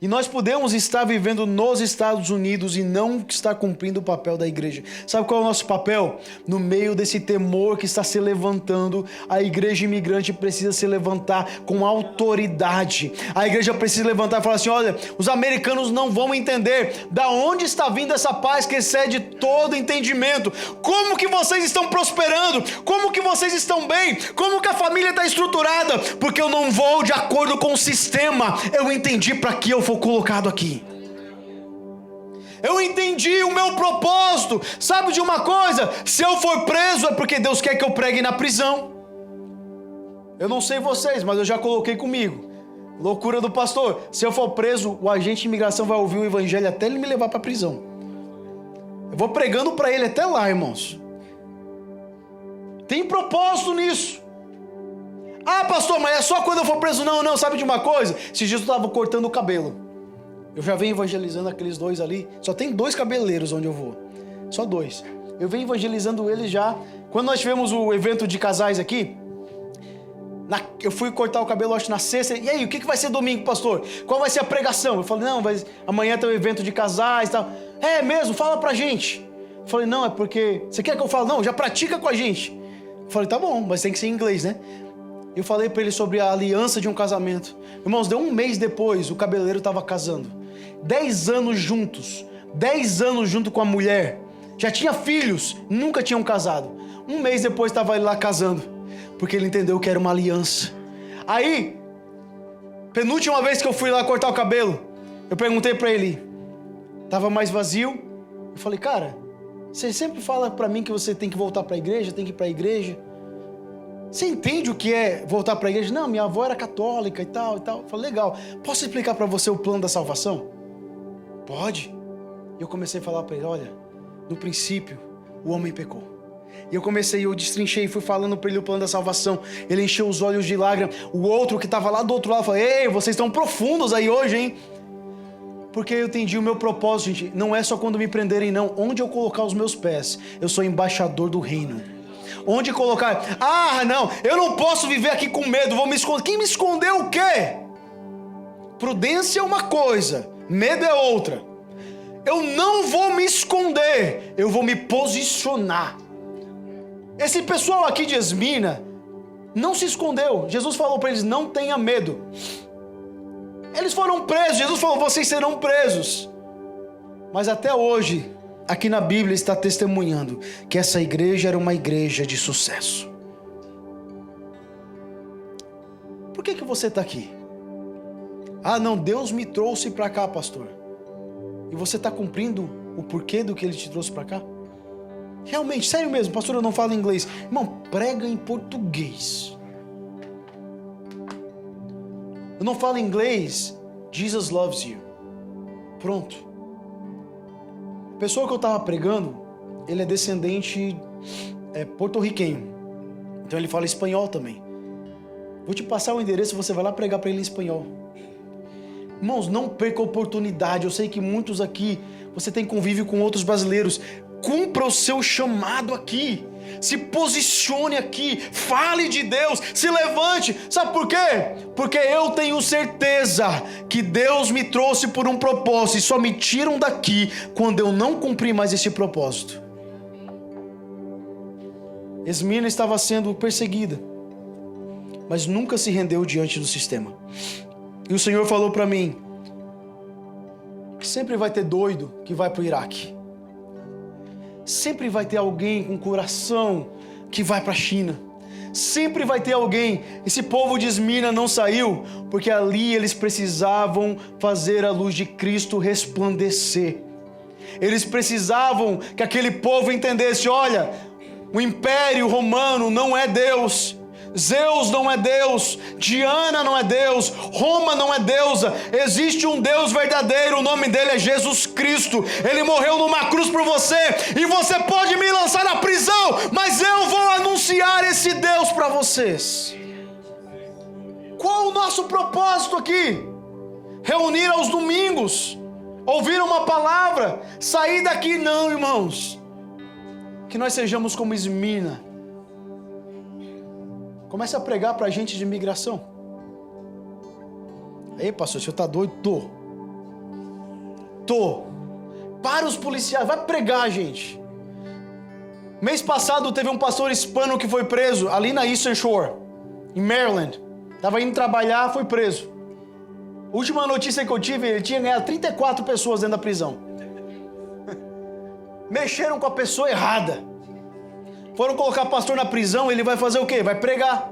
E nós podemos estar vivendo nos Estados Unidos e não estar cumprindo o papel da igreja. Sabe qual é o nosso papel? No meio desse temor que está se levantando, a igreja imigrante precisa se levantar com autoridade. A igreja precisa levantar e falar assim, olha, os americanos não vão entender da onde está vindo essa paz que excede todo entendimento. Como que vocês estão prosperando? Como que vocês estão bem? Como que a família está estruturada? Porque eu não vou de acordo com o sistema. Eu entendi para que eu for colocado aqui. Eu entendi o meu propósito. Sabe de uma coisa? Se eu for preso é porque Deus quer que eu pregue na prisão. Eu não sei vocês, mas eu já coloquei comigo. Loucura do pastor. Se eu for preso, o agente de imigração vai ouvir o evangelho até ele me levar para a prisão. Eu vou pregando para ele até lá, irmãos. Tem propósito nisso. Ah, pastor, mas é só quando eu for preso? Não, sabe de uma coisa? Esses dias eu estava cortando o cabelo. Eu já venho evangelizando aqueles dois ali. Só tem 2 cabeleireiros onde eu vou. Só 2. Eu venho evangelizando eles já. Quando nós tivemos o evento de casais aqui, eu fui cortar o cabelo, acho, na sexta. E aí, o que vai ser domingo, pastor? Qual vai ser a pregação? Eu falei, não, amanhã tem um evento de casais e tal. É mesmo? Fala pra gente. Eu falei, não, é porque... Você quer que eu fale? Não, já pratica com a gente. Eu falei, tá bom, mas tem que ser em inglês, né? Eu falei para ele sobre a aliança de um casamento. Irmãos, deu 1 mês depois, o cabeleireiro estava casando. 10 anos juntos. 10 anos junto com a mulher. Já tinha filhos, nunca tinham casado. 1 mês depois estava ele lá casando. Porque ele entendeu que era uma aliança. Aí, penúltima vez que eu fui lá cortar o cabelo, eu perguntei para ele. Tava mais vazio. Eu falei, cara, você sempre fala para mim que você tem que voltar para a igreja, tem que ir para a igreja. Você entende o que é voltar para a igreja? Não, minha avó era católica e tal, e tal. Eu falei, legal. Posso explicar para você o plano da salvação? Pode. E eu comecei a falar para ele, olha, no princípio, o homem pecou. E eu destrinchei, fui falando para ele o plano da salvação. Ele encheu os olhos de lágrimas. O outro que estava lá do outro lado falou: ei, vocês estão profundos aí hoje, hein? Porque eu entendi o meu propósito, gente. Não é só quando me prenderem, não. Onde eu colocar os meus pés, eu sou embaixador do reino. Onde colocar... não, eu não posso viver aqui com medo, vou me esconder. Quem me escondeu o quê? Prudência é uma coisa, medo é outra. Eu não vou me esconder, eu vou me posicionar. Esse pessoal aqui de Esmina não se escondeu. Jesus falou para eles: não tenha medo. Eles foram presos. Jesus falou: vocês serão presos. Mas até hoje, aqui na Bíblia está testemunhando que essa igreja era uma igreja de sucesso. Por que você está aqui? Não, Deus me trouxe para cá, pastor. E você está cumprindo o porquê do que Ele te trouxe para cá? Realmente, sério mesmo, pastor, eu não falo inglês. Irmão, prega em português. Eu não falo inglês. Jesus loves you. Pronto. A pessoa que eu estava pregando, ele é descendente porto-riquenho. Então ele fala espanhol também. Vou te passar o endereço, você vai lá pregar para ele em espanhol. Irmãos, não perca a oportunidade. Eu sei que muitos aqui, você tem convívio com outros brasileiros. Cumpra o seu chamado aqui. Se posicione aqui. Fale de Deus. Se levante. Sabe por quê? Porque eu tenho certeza que Deus me trouxe por um propósito. E só me tiram daqui quando eu não cumprir mais esse propósito. Esmina estava sendo perseguida, mas nunca se rendeu diante do sistema. E o Senhor falou para mim: sempre vai ter doido que vai para o Iraque. Sempre vai ter alguém com coração que vai para a China. Sempre vai ter alguém. Esse povo de Esmina não saiu porque ali eles precisavam fazer a luz de Cristo resplandecer. Eles precisavam que aquele povo entendesse: olha, o Império Romano não é Deus. Zeus não é Deus, Diana não é Deus, Roma não é deusa. Existe um Deus verdadeiro, o nome dele é Jesus Cristo. Ele morreu numa cruz por você, e você pode me lançar na prisão, mas eu vou anunciar esse Deus para vocês. Qual o nosso propósito aqui? Reunir aos domingos, ouvir uma palavra, sair daqui? Não, irmãos. Que nós sejamos como Esmina. Comece a pregar para gente de imigração. Ei, pastor, o senhor está doido? Tô. Para os policiais, vai pregar, gente. Mês passado teve um pastor hispano que foi preso ali na Eastern Shore, em Maryland. Estava indo trabalhar, foi preso. Última notícia que eu tive, ele tinha ganhado 34 pessoas dentro da prisão. Mexeram com a pessoa errada. Foram colocar pastor na prisão, ele vai fazer o quê? Vai pregar.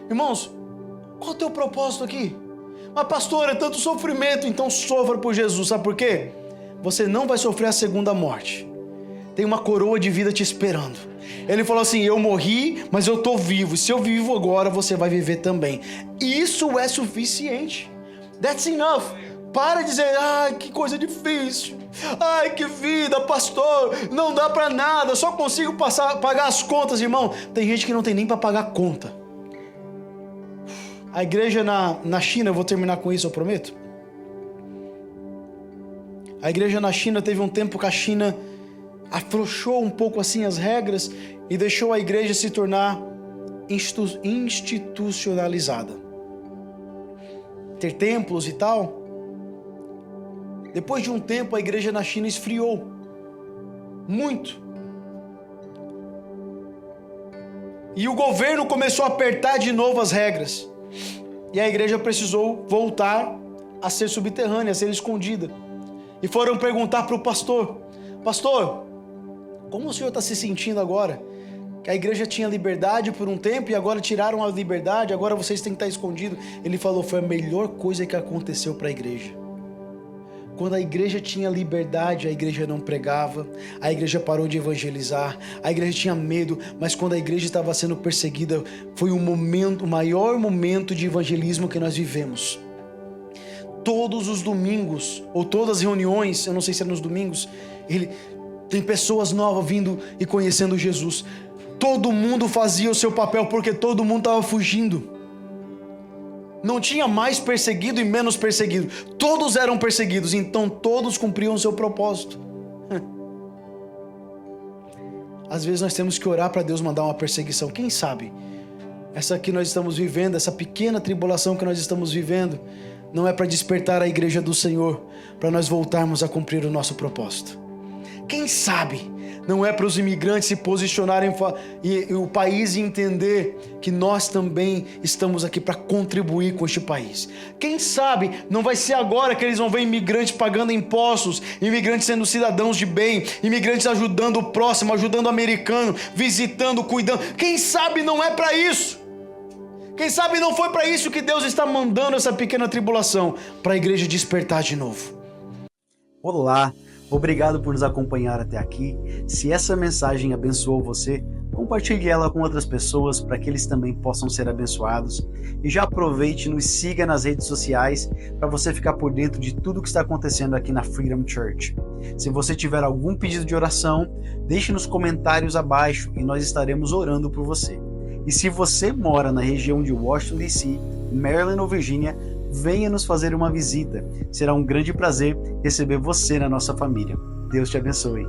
Irmãos, qual é o teu propósito aqui? Mas pastor, é tanto sofrimento. Então sofra por Jesus, sabe por quê? Você não vai sofrer a segunda morte. Tem uma coroa de vida te esperando. Ele falou assim: eu morri, mas eu estou vivo. Se eu vivo agora, você vai viver também. Isso é suficiente. That's enough. Para de dizer: ai, que coisa difícil. Ai, que vida, pastor. Não dá para nada, só consigo pagar as contas, irmão. Tem gente que não tem nem para pagar a conta. A igreja na China, eu vou terminar com isso, eu prometo. A igreja na China teve um tempo que a China afrouxou um pouco assim as regras e deixou a igreja se tornar institucionalizada. Ter templos e tal. Depois de um tempo, a igreja na China esfriou muito. E o governo começou a apertar de novo as regras. E a igreja precisou voltar a ser subterrânea, a ser escondida. E foram perguntar para o pastor: pastor, como o senhor está se sentindo agora? Que a igreja tinha liberdade por um tempo e agora tiraram a liberdade, agora vocês têm que estar escondidos. Ele falou: foi a melhor coisa que aconteceu para a igreja. Quando a igreja tinha liberdade, a igreja não pregava, a igreja parou de evangelizar, a igreja tinha medo, mas quando a igreja estava sendo perseguida, foi o maior momento de evangelismo que nós vivemos. Todos os domingos, ou todas as reuniões, eu não sei se é nos domingos, Tem pessoas novas vindo e conhecendo Jesus. Todo mundo fazia o seu papel porque todo mundo estava fugindo. Não tinha mais perseguido e menos perseguido. Todos eram perseguidos, então todos cumpriam o seu propósito. Às vezes nós temos que orar para Deus mandar uma perseguição. Quem sabe? Essa que nós estamos vivendo, essa pequena tribulação que nós estamos vivendo, não é para despertar a igreja do Senhor, para nós voltarmos a cumprir o nosso propósito. Quem sabe não é para os imigrantes se posicionarem e o país entender que nós também estamos aqui para contribuir com este país. Quem sabe não vai ser agora que eles vão ver imigrantes pagando impostos, imigrantes sendo cidadãos de bem, imigrantes ajudando o próximo, ajudando o americano, visitando, cuidando. Quem sabe não é para isso. Quem sabe não foi para isso que Deus está mandando essa pequena tribulação, para a igreja despertar de novo. Olá, obrigado por nos acompanhar até aqui. Se essa mensagem abençoou você, compartilhe ela com outras pessoas para que eles também possam ser abençoados. E já aproveite e nos siga nas redes sociais para você ficar por dentro de tudo que está acontecendo aqui na Freedom Church. Se você tiver algum pedido de oração, deixe nos comentários abaixo e nós estaremos orando por você. E se você mora na região de Washington DC, Maryland ou Virgínia, venha nos fazer uma visita. Será um grande prazer receber você na nossa família. Deus te abençoe.